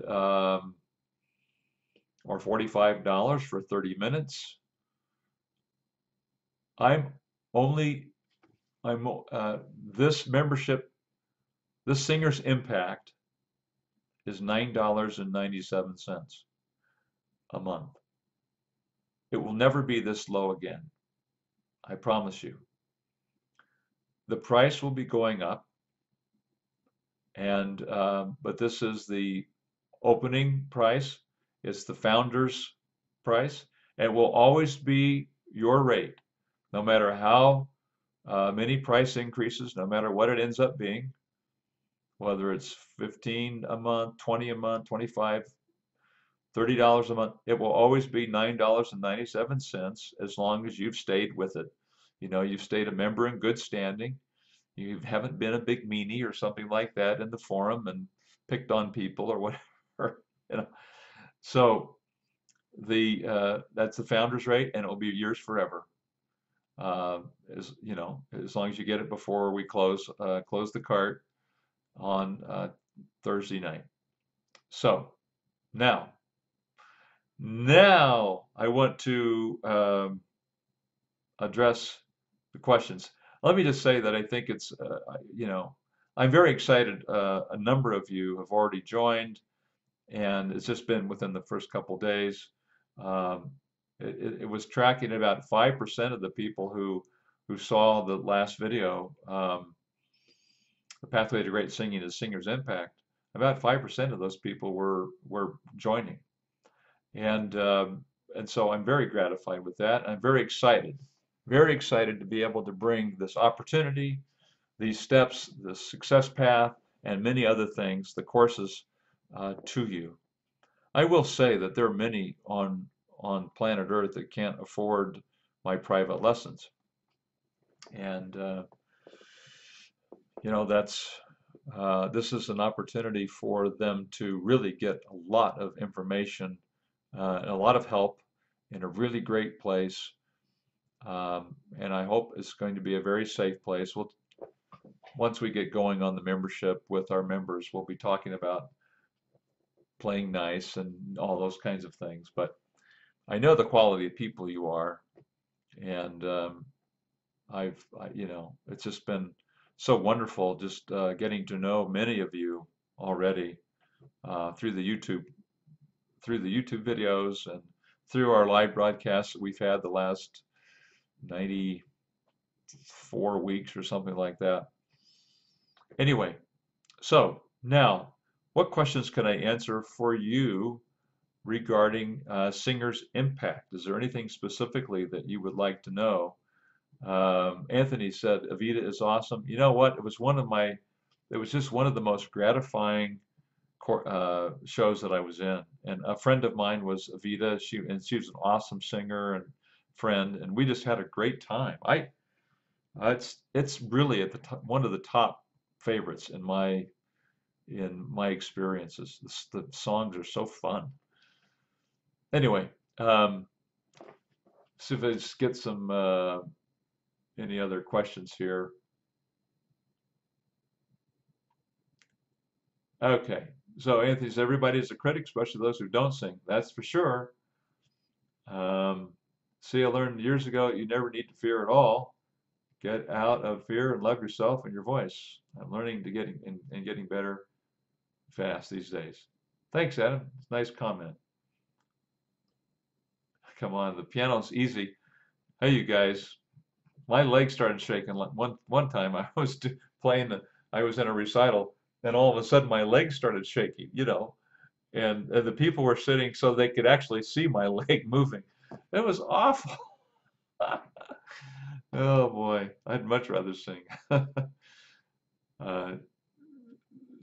or $45 for 30 minutes. This membership, this Singers Impact, is $9.97 a month. It will never be this low again. I promise you. The price will be going up, and but this is the opening price. It's the founder's price, and it will always be your rate, no matter how many price increases, no matter what it ends up being, whether it's 15 a month, 20 a month, 25, $30 a month. It will always be $9.97 as long as you've stayed with it. You've stayed a member in good standing. You haven't been a big meanie or something like that in the forum and picked on people or whatever. So that's the founder's rate, and it will be yours forever. as you know, as long as you get it before we close the cart on Thursday night. So now, I want to address the questions. Let me just say that I think it's, you know, I'm very excited. A number of you have already joined, and it's just been within the first couple days. Um, it was tracking about 5% of the people who saw the last video, The Pathway to Great Singing is Singer's Impact. About 5% of those people were joining, and so I'm very gratified with that. I'm very excited to be able to bring this opportunity, these steps, the success path, and many other things, the courses, to you. I will say that there are many on planet Earth that can't afford my private lessons, and you know this is an opportunity for them to really get a lot of information and a lot of help in a really great place. And I hope it's going to be a very safe place. Once we get going on the membership with our members, we'll be talking about playing nice and all those kinds of things. But I know the quality of people you are, and you know, it's just been so wonderful just getting to know many of you already through the YouTube videos and through our live broadcasts that we've had the last 94 weeks or something like that. Anyway, so now, what questions can I answer for you regarding Singer's Impact? Is there anything specifically that you would like to know? Anthony said, Evita is awesome. You know what? It was just one of the most gratifying shows that I was in. And a friend of mine was Evita. She was an awesome singer and friend, and we just had a great time. It's really at the one of the top favorites in my experiences. The songs are so fun. Anyway, see if I just get some any other questions here. Okay, so Anthony says everybody is a critic, especially those who don't sing. That's for sure. See, I learned years ago you never need to fear at all. Get out of fear and love yourself and your voice. I'm learning to getting better fast these days. Thanks, Adam. It's a nice comment. Come on, the piano's easy. Hey, you guys, my legs started shaking. One time I was playing, I was in a recital, and all of a sudden my legs started shaking, you know, and the people were sitting so they could actually see my leg moving. It was awful. Oh boy, I'd much rather sing.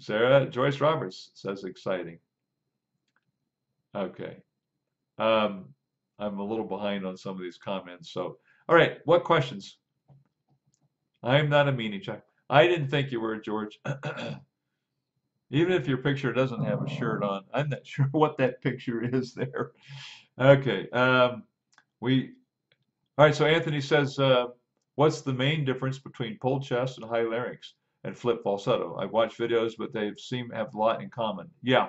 Sarah Joyce Roberts says exciting. Okay. I'm a little behind on some of these comments. So, all right, what questions? I'm not a meanie, Chuck. I didn't think you were, George. Even if your picture doesn't have a shirt on, I'm not sure what that picture is there. Okay. All right, so Anthony says, what's the main difference between pulled chest and high larynx and flip falsetto? I've watched videos, but they seem to have a lot in common. Yeah,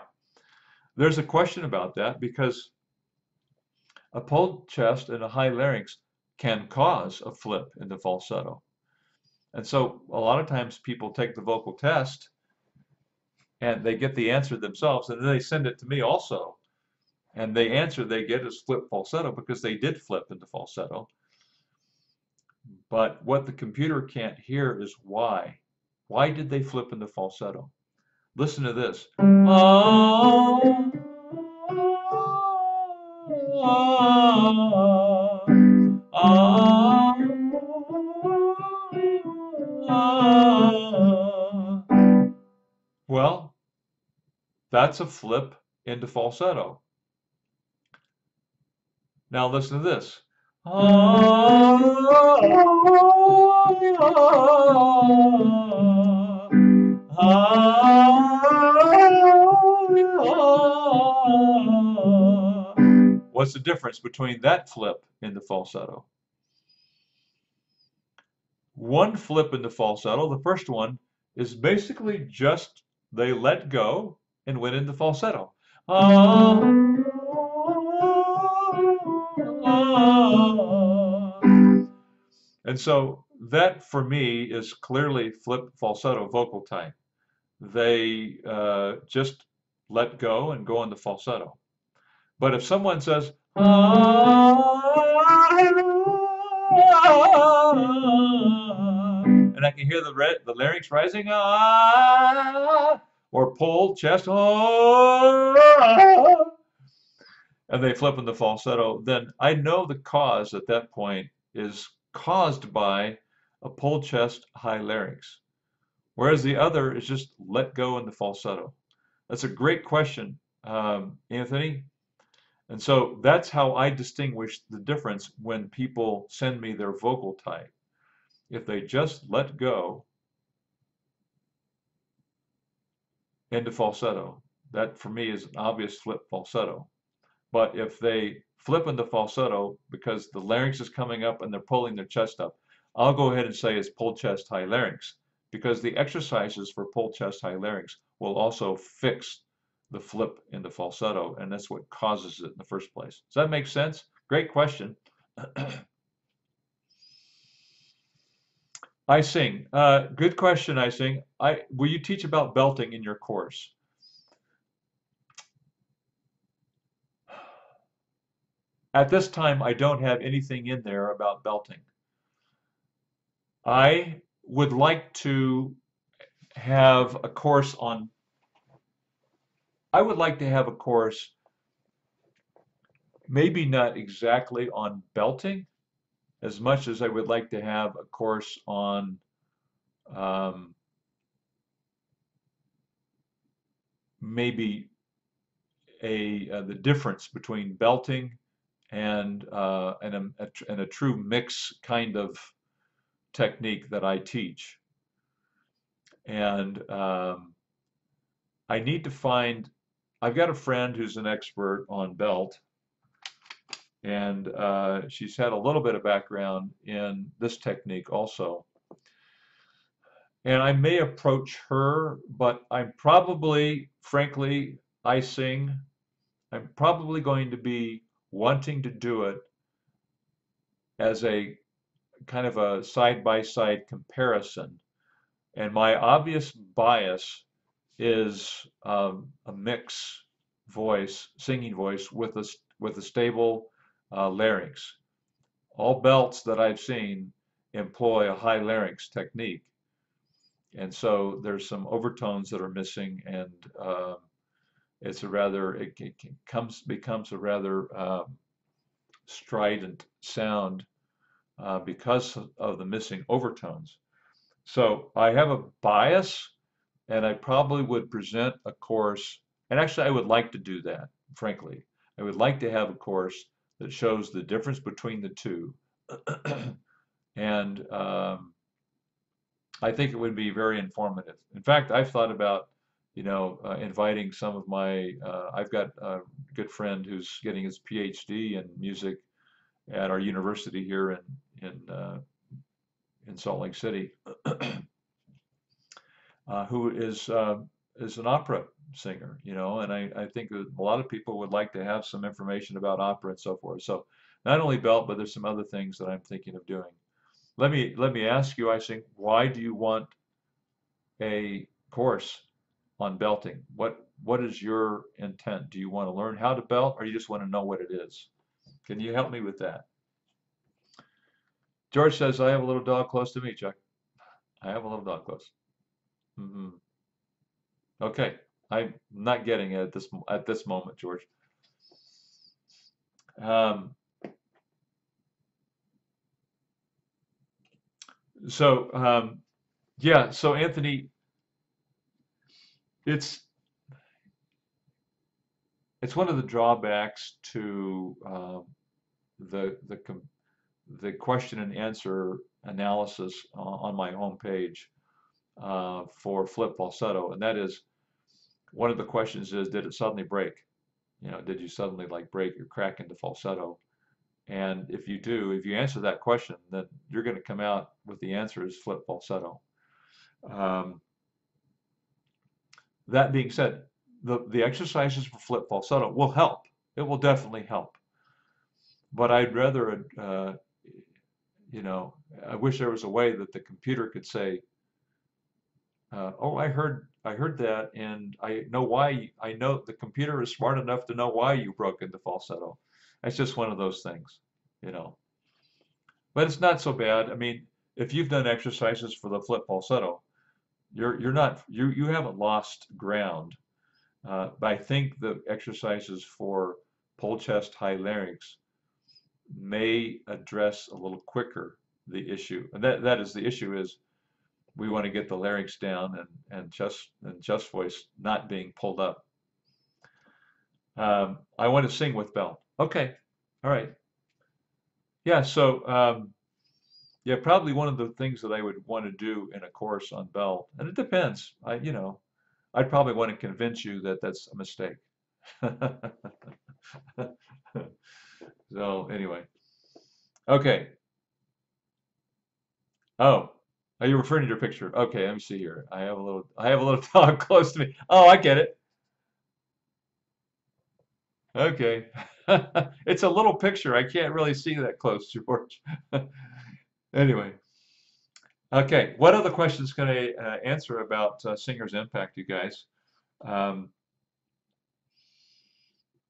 there's a question about that because a pulled chest and a high larynx can cause a flip into falsetto. And so a lot of times people take the vocal test and they get the answer themselves, and then they send it to me also. And the answer they get is flip falsetto because they did flip into falsetto. But what the computer can't hear is why. Why did they flip into falsetto? Listen to this. Well, that's a flip into falsetto. Now listen to this. What's the difference between that flip into falsetto? one flip into falsetto. The first one is basically just they let go and went into falsetto. Ah, ah. And so that for me is clearly flip falsetto vocal type. They just let go and go into falsetto. But if someone says, and I can hear the larynx rising, or pull, chest, and they flip into falsetto, then I know the cause at that point is caused by a pull chest, high larynx. Whereas the other is just let go into falsetto. That's a great question, Anthony. And so that's how I distinguish the difference when people send me their vocal type. If they just let go into falsetto, that for me is an obvious flip falsetto. But if they flip into falsetto because the larynx is coming up and they're pulling their chest up, I'll go ahead and say it's pull chest high larynx, because the exercises for pull chest high larynx will also fix the flip into falsetto, and that's what causes it in the first place. Does that make sense? Great question. I sing. Good question, I sing. Will you teach about belting in your course? At this time, I don't have anything in there about belting. I would like to have a course on, I would like to have a course, maybe not exactly on belting, as much as I would like to have a course on maybe the difference between belting and a true mix kind of technique that I teach. And I need to find, I've got a friend who's an expert on belt, and she's had a little bit of background in this technique also. And I may approach her, but I'm probably, frankly, I sing, I'm probably going to be wanting to do it as a kind of a side-by-side comparison. And my obvious bias is a mix voice, singing voice with a stable larynx. All belts that I've seen employ a high larynx technique, and so there's some overtones that are missing, and it's a rather becomes a rather strident sound because of the missing overtones. So I have a bias, and I probably would present a course, and actually I would like to do that, frankly. I would like to have a course that shows the difference between the two. And I think it would be very informative. In fact, I've thought about, inviting some of my, I've got a good friend who's getting his PhD in music at our university here in Salt Lake City, who is an opera singer, and I think that a lot of people would like to have some information about opera and so forth. So not only belt, but there's some other things that I'm thinking of doing. Let me ask you, I think, why do you want a course on belting? What is your intent? Do you want to learn how to belt, or you just want to know what it is? Can you help me with that? George says, I have a little dog close to me, Chuck. I have a little dog close. Hmm. Okay, I'm not getting it at this moment, George. Um, yeah, so Anthony, it's one of the drawbacks to the the question and answer analysis on my homepage for flip falsetto, and that is, one of the questions is, did it suddenly break? Did you suddenly like break or crack into falsetto? And if you do, if you answer that question, then you're going to come out with the answer is flip falsetto. Um, that being said, the exercises for flip falsetto will help. It will definitely help. But I'd rather, you know, I wish there was a way that the computer could say, "Oh, I heard that, and I know why. I know the computer is smart enough to know why you broke into falsetto." It's just one of those things, you know. But it's not so bad. I mean, if you've done exercises for the flip falsetto, you're not you haven't lost ground. But I think the exercises for pole chest high larynx may address a little quicker the issue. And that is the issue is we want to get the larynx down and just voice not being pulled up. I want to sing with belt. Okay, all right. Yeah, so yeah, probably one of the things that I would want to do in a course on belt, and it depends. You know, I'd probably want to convince you that that's a mistake. So anyway, okay. Oh, are you referring to your picture? Okay, let me see here. I have a little dog close to me. Oh, I get it. Okay. It's a little picture. I can't really see that close, George. Anyway, okay. What other questions can I answer about Singer's Impact, you guys? Um,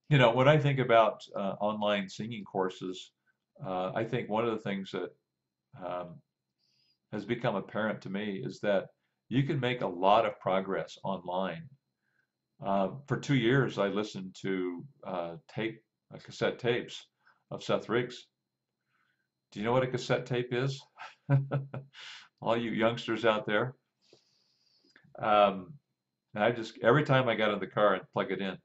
you know, when I think about online singing courses, I think one of the things that um, has become apparent to me is that you can make a lot of progress online. For 2 years, I listened to cassette tapes of Seth Riggs. Do you know what a cassette tape is? All you youngsters out there. Um, and I just every time I got in the car, I'd plug it in.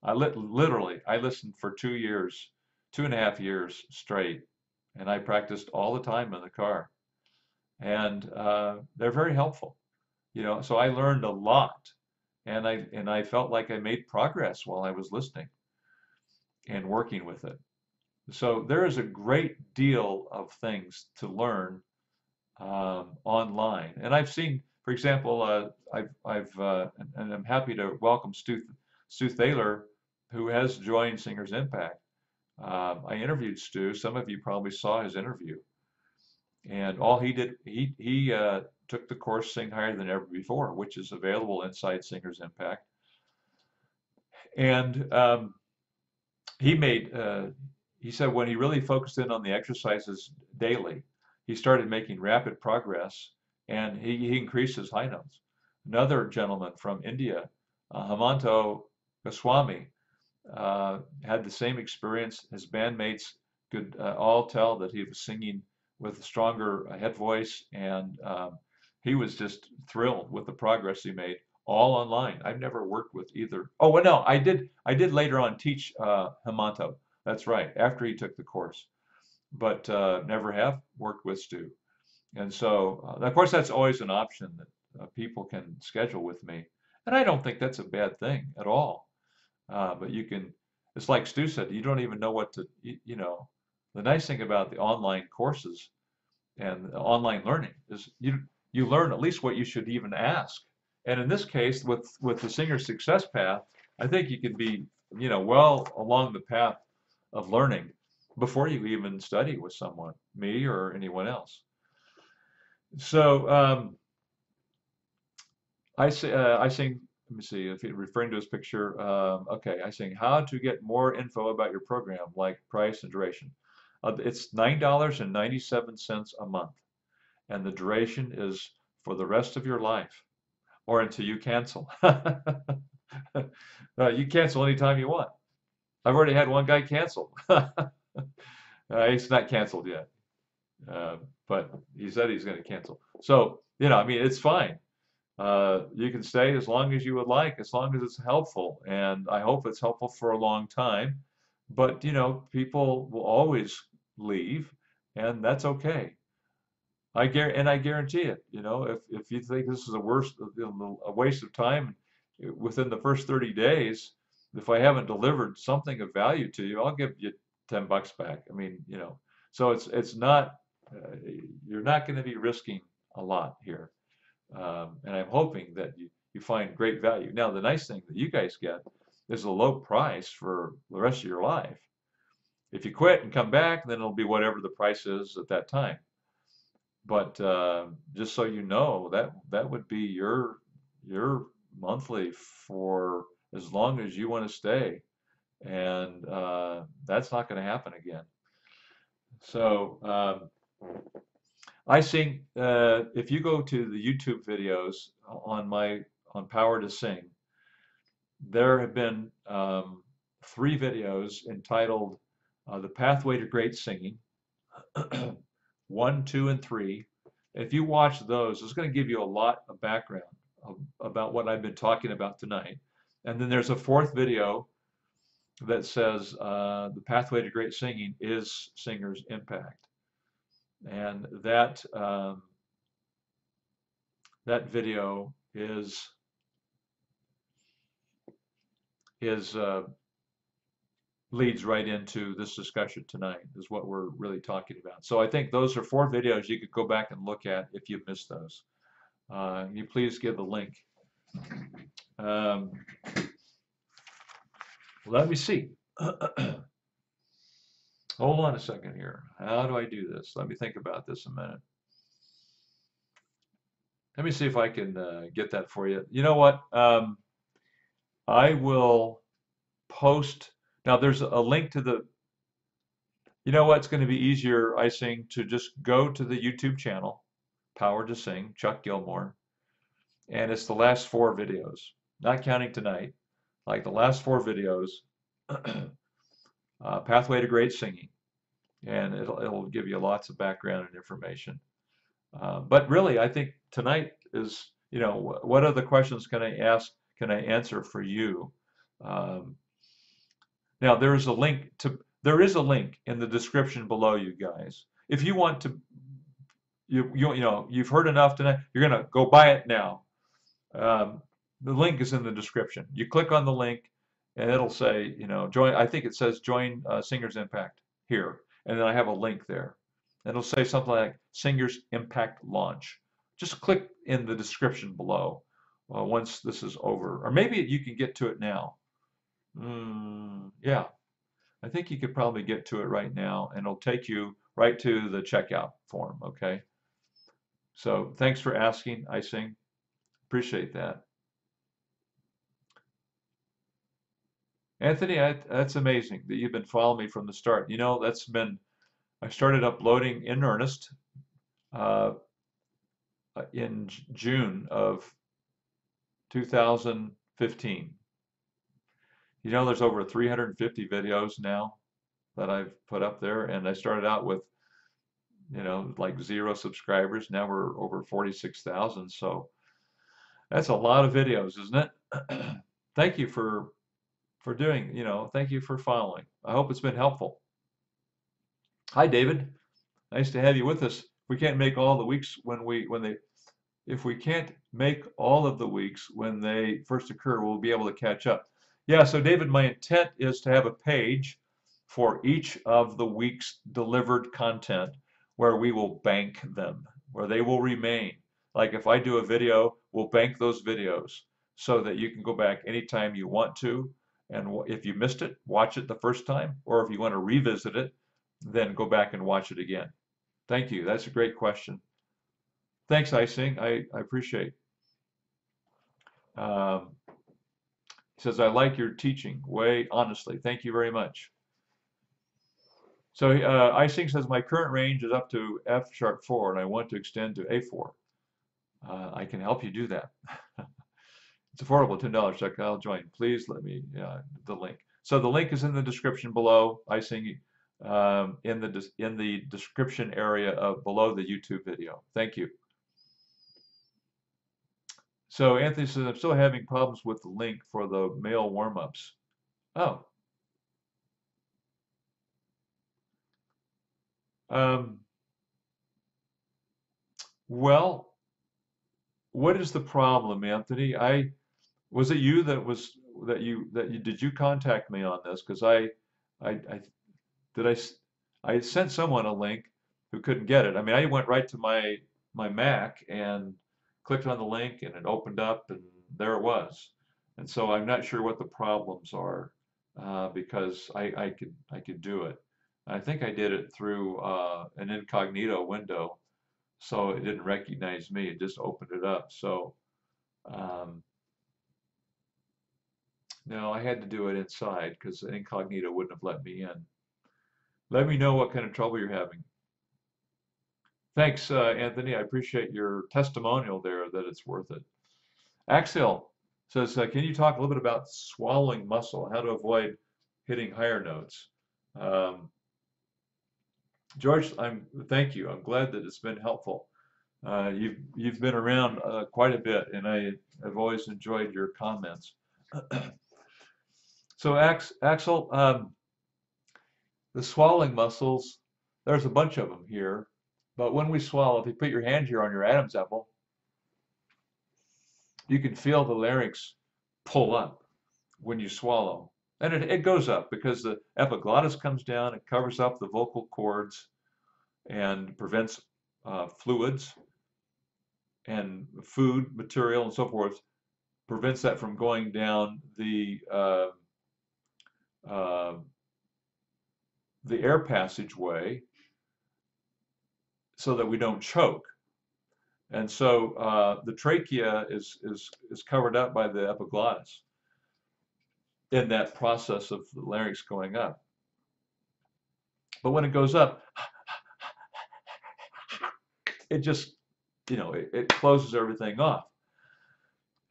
Literally I listened for 2 years, 2.5 years straight, and I practiced all the time in the car. And they're very helpful, you know. So I learned a lot, and I felt like I made progress while I was listening and working with it. So there is a great deal of things to learn online. And I've seen, for example, and I'm happy to welcome Stu Thaler, who has joined Singers Impact. I interviewed Stu. Some of you probably saw his interview, and all he did, he took the course Sing Higher Than Ever Before, which is available inside Singers Impact, and he made he said when he really focused in on the exercises daily, he started making rapid progress, and he increased his high notes. Another gentleman from India, Hemanto Goswami, had the same experience. His bandmates could all tell that he was singing with a stronger head voice, and he was just thrilled with the progress he made. All online. I've never worked with either. Oh, well, no, I did. I did later on teach Hemanto. That's right, after he took the course, but never have worked with Stu. And so, of course, that's always an option that people can schedule with me, and I don't think that's a bad thing at all. But you can, it's like Stu said, you don't even know what to, you know, the nice thing about the online courses and the online learning is you learn at least what you should even ask. And in this case, with the Singer Success Path, I think you can be, you know, well along the path of learning before you even study with someone, me or anyone else. So I sing. Let me see if you're referring to his picture. Okay, I sing how to get more info about your program, like price and duration. It's $9.97 a month, and the duration is for the rest of your life, or until you cancel. You cancel anytime you want. I've already had one guy cancel. He's not canceled yet, but he said he's going to cancel. So, you know, I mean, it's fine. You can stay as long as you would like, as long as it's helpful. And I hope it's helpful for a long time. But, you know, people will always leave, and that's okay. I guarantee it. You know, if you think this is a waste of time within the first 30 days, if I haven't delivered something of value to you, I'll give you $10 back. I mean, so it's not, you're not going to be risking a lot here. And I'm hoping that you find great value. Now, the nice thing that you guys get is a low price for the rest of your life. If you quit and come back, then it'll be whatever the price is at that time. But just so you know, that would be your monthly for as long as you want to stay, and that's not going to happen again. So I think if you go to the YouTube videos on Power to Sing, there have been 3 videos entitled "The Pathway to Great Singing." 1, 2, and 3. If you watch those, it's going to give you a lot of background about what I've been talking about tonight. And then there's a 4th video that says the pathway to great singing is singer's impact. And that video is leads right into this discussion tonight, is what we're really talking about. So I think those are 4 videos you could go back and look at if you missed those. You please give the link. Let me see. Hold on a second here. How do I do this? Let me think about this a minute. Let me see if I can get that for you. You know what? I will post. Now there's a link to the, you know what's going to be easier, I think, to just go to the YouTube channel, Power to Sing, Chuck Gilmore, and it's the last 4 videos, not counting tonight, like the last 4 videos, Pathway to Great Singing, and it'll give you lots of background and information. But really, I think tonight is, what other questions can I answer for you? Now there is a link in the description below, you guys. If you want to, you've heard enough tonight, you're gonna go buy it now. The link is in the description. You click on the link and it'll say, join, I think it says join Singers Impact here. And then I have a link there. It'll say something like Singers Impact Launch. Just click in the description below once this is over. Or maybe you can get to it now. Yeah, I think you could probably get to it right now, and it'll take you right to the checkout form, okay? So thanks for asking, I sing. Appreciate that. Anthony, that's amazing that you've been following me from the start. I started uploading in earnest in June of 2015. There's over 350 videos now that I've put up there, and I started out with, like 0 subscribers. Now we're over 46,000, so that's a lot of videos, isn't it? Thank you for doing, thank you for following. I hope it's been helpful. Hi, David. Nice to have you with us. We can't make all the weeks if we can't make all of the weeks when they first occur, we'll be able to catch up. Yeah, so David, my intent is to have a page for each of the week's delivered content where we will bank them, where they will remain. Like if I do a video, we'll bank those videos so that you can go back anytime you want to. And if you missed it, watch it the first time. Or if you want to revisit it, then go back and watch it again. Thank you. That's a great question. Thanks, Icing. I appreciate. Says, I like your teaching, way honestly. Thank you very much. So Icing says, my current range is up to F sharp 4, and I want to extend to A4. I can help you do that. It's affordable, $10. Check, I'll join. Please let me, the link. So the link is in the description below. Icing in the description area below the YouTube video. Thank you. So Anthony says, I'm still having problems with the link for the male warm-ups. Oh. Well, what is the problem, Anthony? Was it you did you contact me on this? Because did I sent someone a link who couldn't get it. I mean, I went right to my Mac and clicked on the link and it opened up and there it was. And so I'm not sure what the problems are because I could do it. I think I did it through an incognito window, so it didn't recognize me. It just opened it up. So um, no, I had to do it inside because incognito wouldn't have let me in. Let me know what kind of trouble you're having. Thanks, Anthony. I appreciate your testimonial there that it's worth it. Axel says, can you talk a little bit about swallowing muscle, how to avoid hitting higher notes? Um, George, thank you. I'm glad that it's been helpful. You've been around quite a bit, and I have always enjoyed your comments. So, Axel, the swallowing muscles, there's a bunch of them here, but when we swallow, if you put your hand here on your Adam's apple, you can feel the larynx pull up when you swallow. And it goes up because the epiglottis comes down, it covers up the vocal cords and prevents fluids and food material and so forth, prevents that from going down the air passageway so that we don't choke. And so the trachea is covered up by the epiglottis in that process of the larynx going up. But when it goes up, it just, it closes everything off.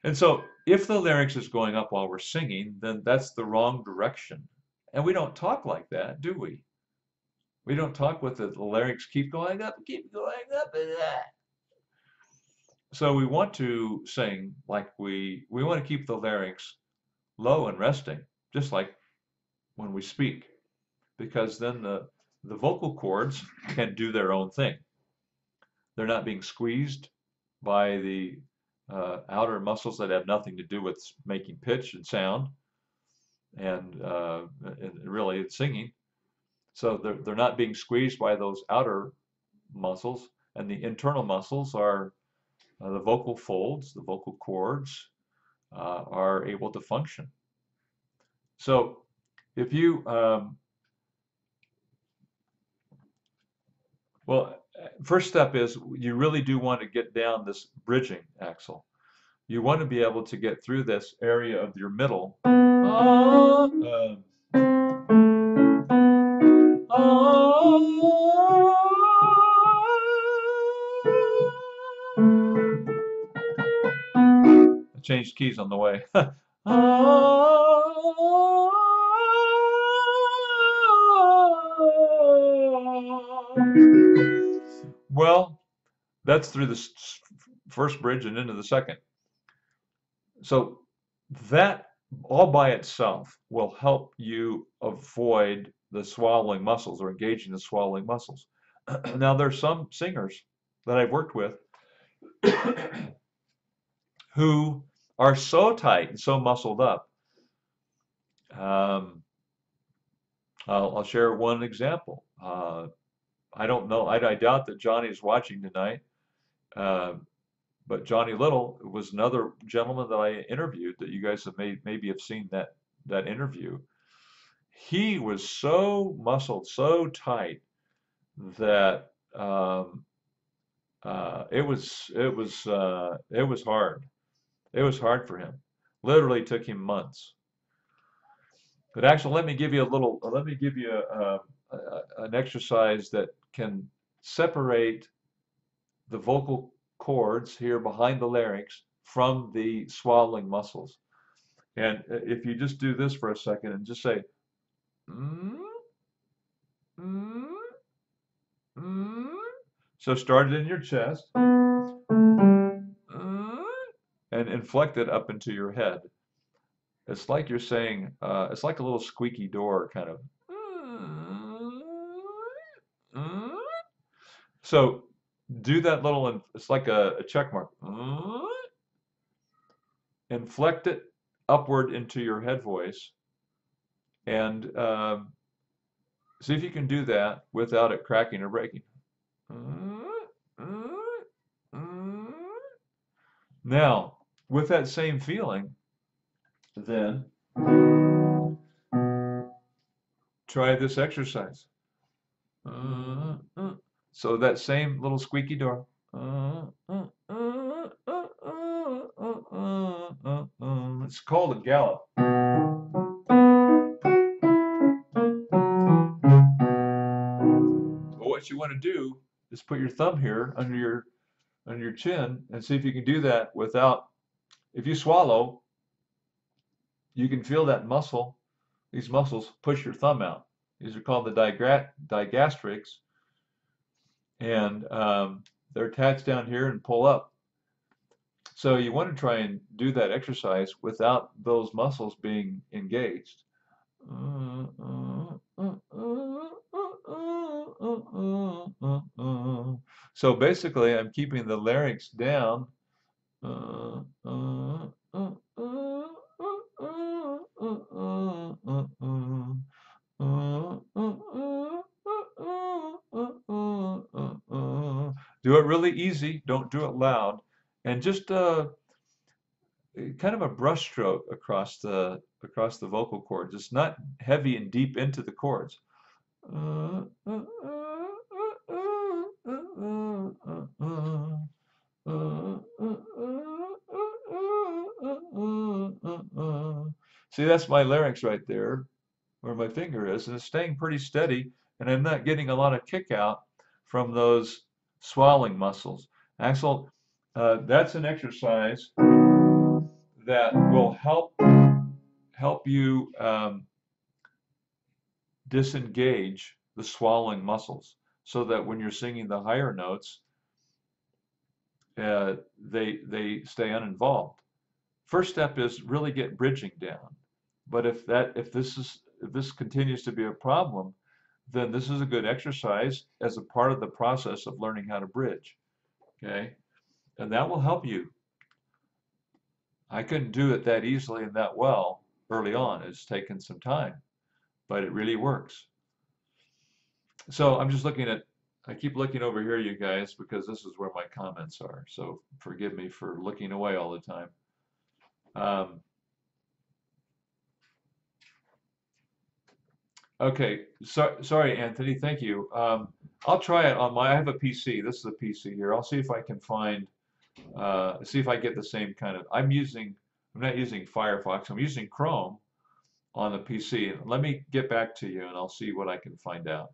And so if the larynx is going up while we're singing, then that's the wrong direction. And we don't talk like that, do we? We don't talk with the larynx keep going up. So we want to sing like we want to keep the larynx low and resting, just like when we speak, because then the vocal cords can do their own thing. They're not being squeezed by the outer muscles that have nothing to do with making pitch and sound and really singing. So they're not being squeezed by those outer muscles, and the internal muscles are the vocal folds, the vocal cords are able to function. So if you, first step is you really do want to get down this bridging, Axel. You want to be able to get through this area of your middle. I changed keys on the way. Well, that's through the first bridge and into the second. So that all by itself will help you avoid the swallowing muscles or engaging the swallowing muscles. Now, there's some singers that I've worked with who are so tight and so muscled up. I'll share one example. I don't know. I doubt that Johnny is watching tonight. But Johnny Little was another gentleman that I interviewed that you guys have maybe have seen that interview. He was so muscled, so tight that it was hard. It was hard for him. Literally took him months. But actually, let me give you an exercise that can separate the vocal cords here behind the larynx from the swallowing muscles. And if you just do this for a second and just say, mm, mm, mm. So start it in your chest and inflect it up into your head. It's like you're saying, it's like a little squeaky door kind of. So do that little, it's like a check mark. Inflect it upward into your head voice and See if you can do that without it cracking or breaking. Now, with that same feeling, then try this exercise. So that same little squeaky door. It's called a gallop. But what you want to do is put your thumb here under your chin and see if you can do that without, if you swallow, you can feel that muscle, these muscles push your thumb out. These are called the digastrics, and they're attached down here and pull up. So you want to try and do that exercise without those muscles being engaged. So basically, I'm keeping the larynx down. Do it really easy, don't do it loud, and just kind of a brush stroke across the vocal cords. It's not heavy and deep into the chords. See, that's my larynx right there, where my finger is, and it's staying pretty steady, and I'm not getting a lot of kick out from those swallowing muscles. Axel, that's an exercise that will help you disengage the swallowing muscles, so that when you're singing the higher notes, they stay uninvolved. First step is really get bridging down. But if this continues to be a problem, then this is a good exercise as a part of the process of learning how to bridge. Okay, and that will help you. I couldn't do it that easily and that well early on. It's taken some time, but it really works. So I'm just I keep looking over here, you guys, because this is where my comments are. So forgive me for looking away all the time. Okay, sorry, Anthony. Thank you. I'll try it on I have a PC. This is a PC here. I'll see if I can find, see if I get the same kind of. I'm not using Firefox. I'm using Chrome on the PC. Let me get back to you, and I'll see what I can find out.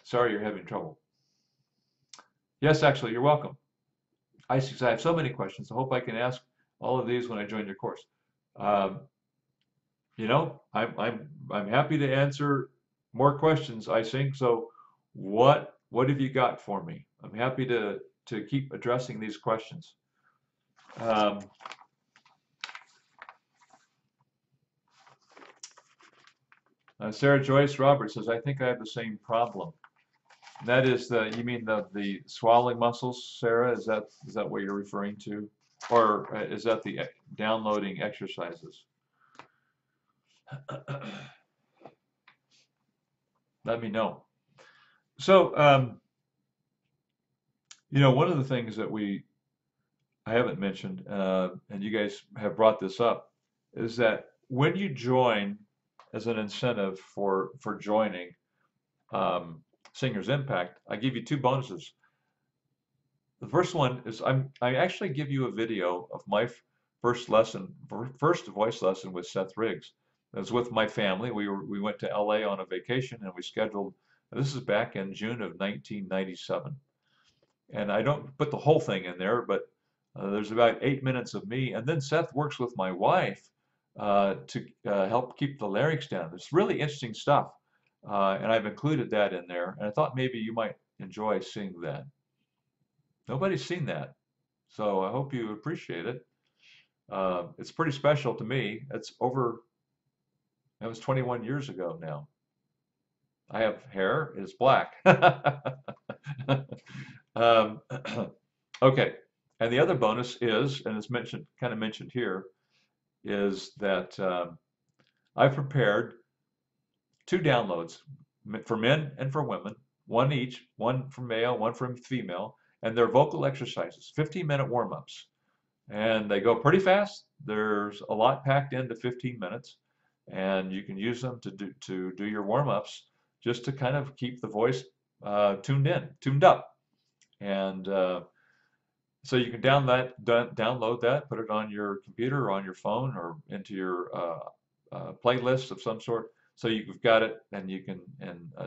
Sorry, you're having trouble. Yes, actually, you're welcome. I have so many questions. I hope I can ask all of these when I join your course. You know, I'm happy to answer more questions, I think. So what have you got for me? I'm happy to keep addressing these questions. Sarah Joyce Roberts says, I think I have the same problem. That is you mean the swallowing muscles, Sarah? Is that what you're referring to? Or is that the downloading exercises? Let me know. So, you know, one of the things that I haven't mentioned, and you guys have brought this up, is that when you join as an incentive for joining Singers Impact, I give you 2 bonuses. The first one is I actually give you a video of my first voice lesson with Seth Riggs. It was with my family. We went to LA on a vacation, and we scheduled. This is back in June of 1997, and I don't put the whole thing in there, but there's about 8 minutes of me, and then Seth works with my wife to help keep the larynx down. It's really interesting stuff, and I've included that in there. And I thought maybe you might enjoy seeing that. Nobody's seen that, so I hope you appreciate it. It's pretty special to me. That was 21 years ago now. I have hair, it's black. Okay, and the other bonus is, and it's kind of mentioned here, is that I've prepared 2 downloads. for men and for women, one each, one for male, one for female, and they're vocal exercises, 15-minute warm-ups. And they go pretty fast. There's a lot packed into 15 minutes, and you can use them to do your warm-ups just to kind of keep the voice tuned up. And so you can download that, put it on your computer or on your phone or into your playlist of some sort. So you've got it, and you can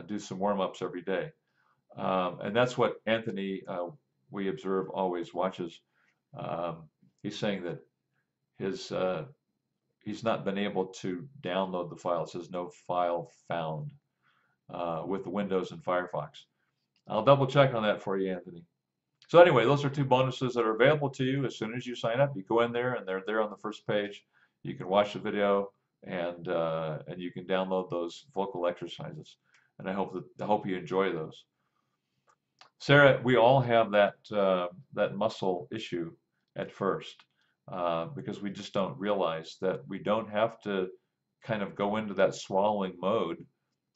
do some warm-ups every day. And that's what Anthony, we observe, always watches. He's saying that he's not been able to download the file. It says no file found with the Windows and Firefox. I'll double check on that for you, Anthony. So anyway, those are two bonuses that are available to you as soon as you sign up. You go in there, and they're there on the first page. You can watch the video, and you can download those vocal exercises. And I hope you enjoy those. Sarah, we all have that muscle issue at first because we just don't realize that we don't have to kind of go into that swallowing mode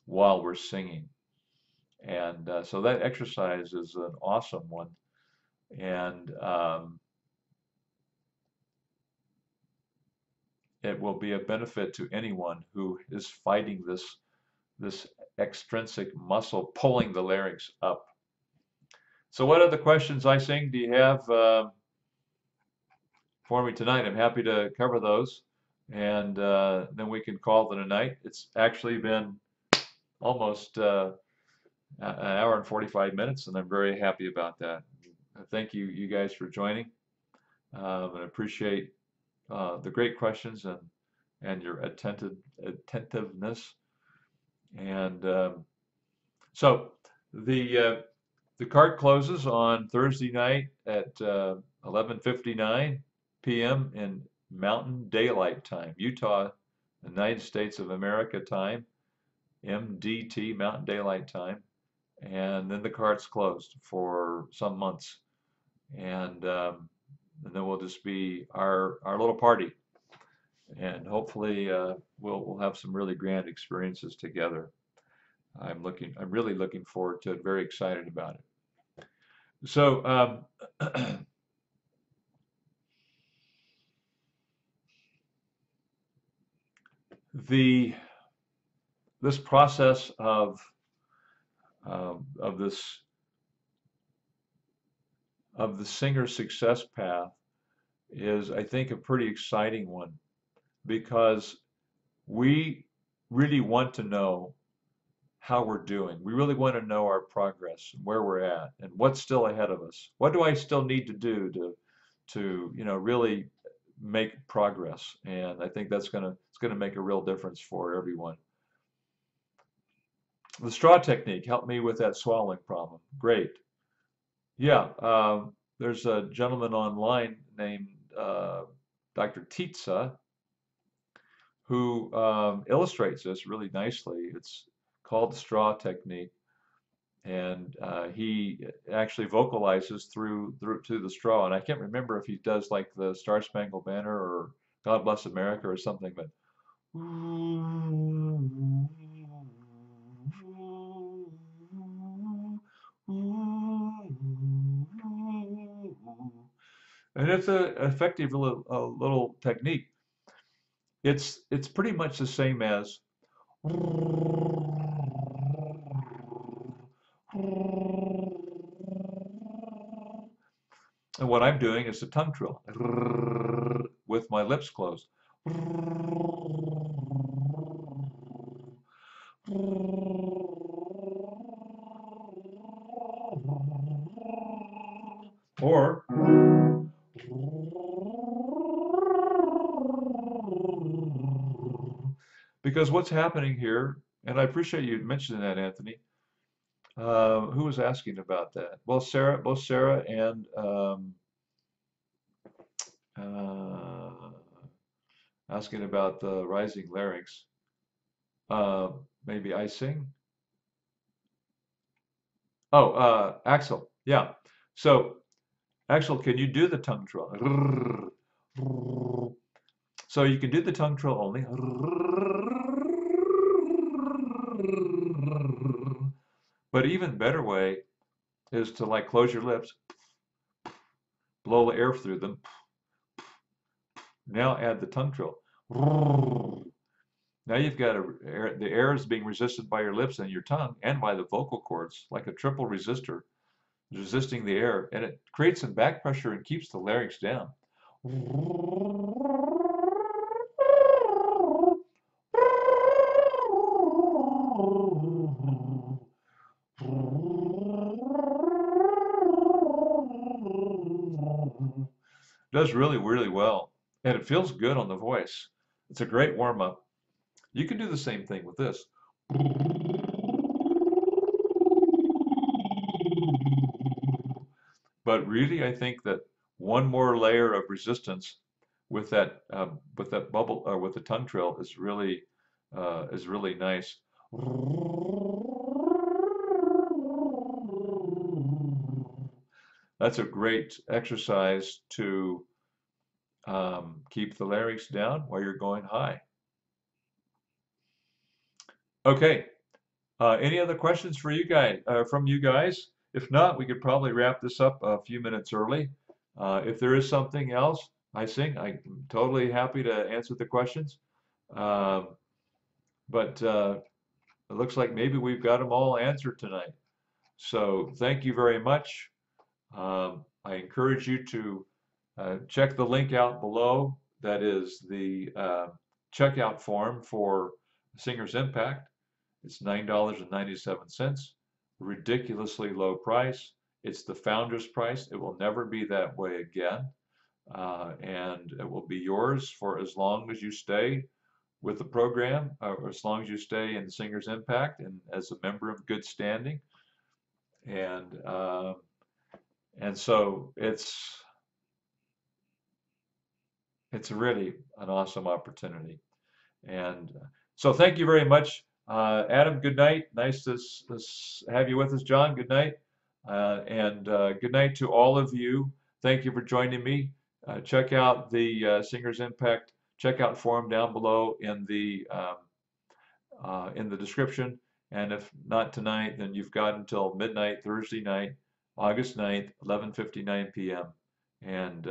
while we're singing. And so that exercise is an awesome one. And it will be a benefit to anyone who is fighting this extrinsic muscle pulling the larynx up. So what other questions, I sing, do you have for me tonight? I'm happy to cover those, and then we can call it a night. It's actually been almost an hour and 45 minutes, and I'm very happy about that. Thank you guys for joining. I appreciate the great questions and your attentiveness. And so the cart closes on Thursday night at 11:59 p.m. in Mountain Daylight Time, Utah, United States of America time, MDT, Mountain Daylight Time. And then the cart's closed for some months, and then we'll just be our little party, and hopefully we'll have some really grand experiences together. I'm really looking forward to it. Very excited about it. So this process of the singer success path is, I think, a pretty exciting one, because we really want to know how we're doing. We really want to know our progress and where we're at and what's still ahead of us. What do I still need to do to really make progress? And I think it's gonna make a real difference for everyone. The straw technique helped me with that swallowing problem. Great. Yeah, there's a gentleman online named Dr. Titsa who illustrates this really nicely. It's called the straw technique, and he actually vocalizes through to the straw. And I can't remember if he does like the Star Spangled Banner or God Bless America or something, but and it's an effective little technique. It's pretty much the same as and what I'm doing is a tongue trill with my lips closed. Or because what's happening here, and I appreciate you mentioning that, Anthony. Who was asking about that? Well, both Sarah and asking about the rising larynx. Maybe I sing. Oh, Axel. Yeah. So, Axel, can you do the tongue trill? So you can do the tongue trill only. But even better way is to like close your lips, blow the air through them. Now add the tongue trill. Now you've got the air is being resisted by your lips and your tongue and by the vocal cords, like a triple resistor, resisting the air, and it creates some back pressure and keeps the larynx down. Does really, really well, and it feels good on the voice. It's a great warm up. You can do the same thing with this. But really, I think that one more layer of resistance with that bubble or with the tongue trill is really nice. That's a great exercise to keep the larynx down while you're going high. Okay. Any other questions for you guys from you guys? If not, we could probably wrap this up a few minutes early. If there is something else, I'm totally happy to answer the questions. Um, but it looks like maybe we've got them all answered tonight. So thank you very much. I encourage you to check the link out below. That is the checkout form for Singer's Impact. It's $9.97, ridiculously low price. It's the founder's price. It will never be that way again. And it will be yours for as long as you stay with the program, or as long as you stay in Singer's Impact and as a member of good standing. And so it's really an awesome opportunity. And so thank you very much. Adam, good night. Nice to have you with us, John. Good night. And good night to all of you. Thank you for joining me. Check out the Singer's Impact checkout form down below in the description. And if not tonight, then you've got until midnight, Thursday night, August 9th, 11:59 p.m. And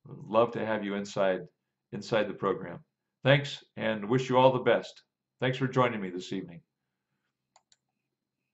love to have you inside the program. Thanks, and wish you all the best. Thanks for joining me this evening.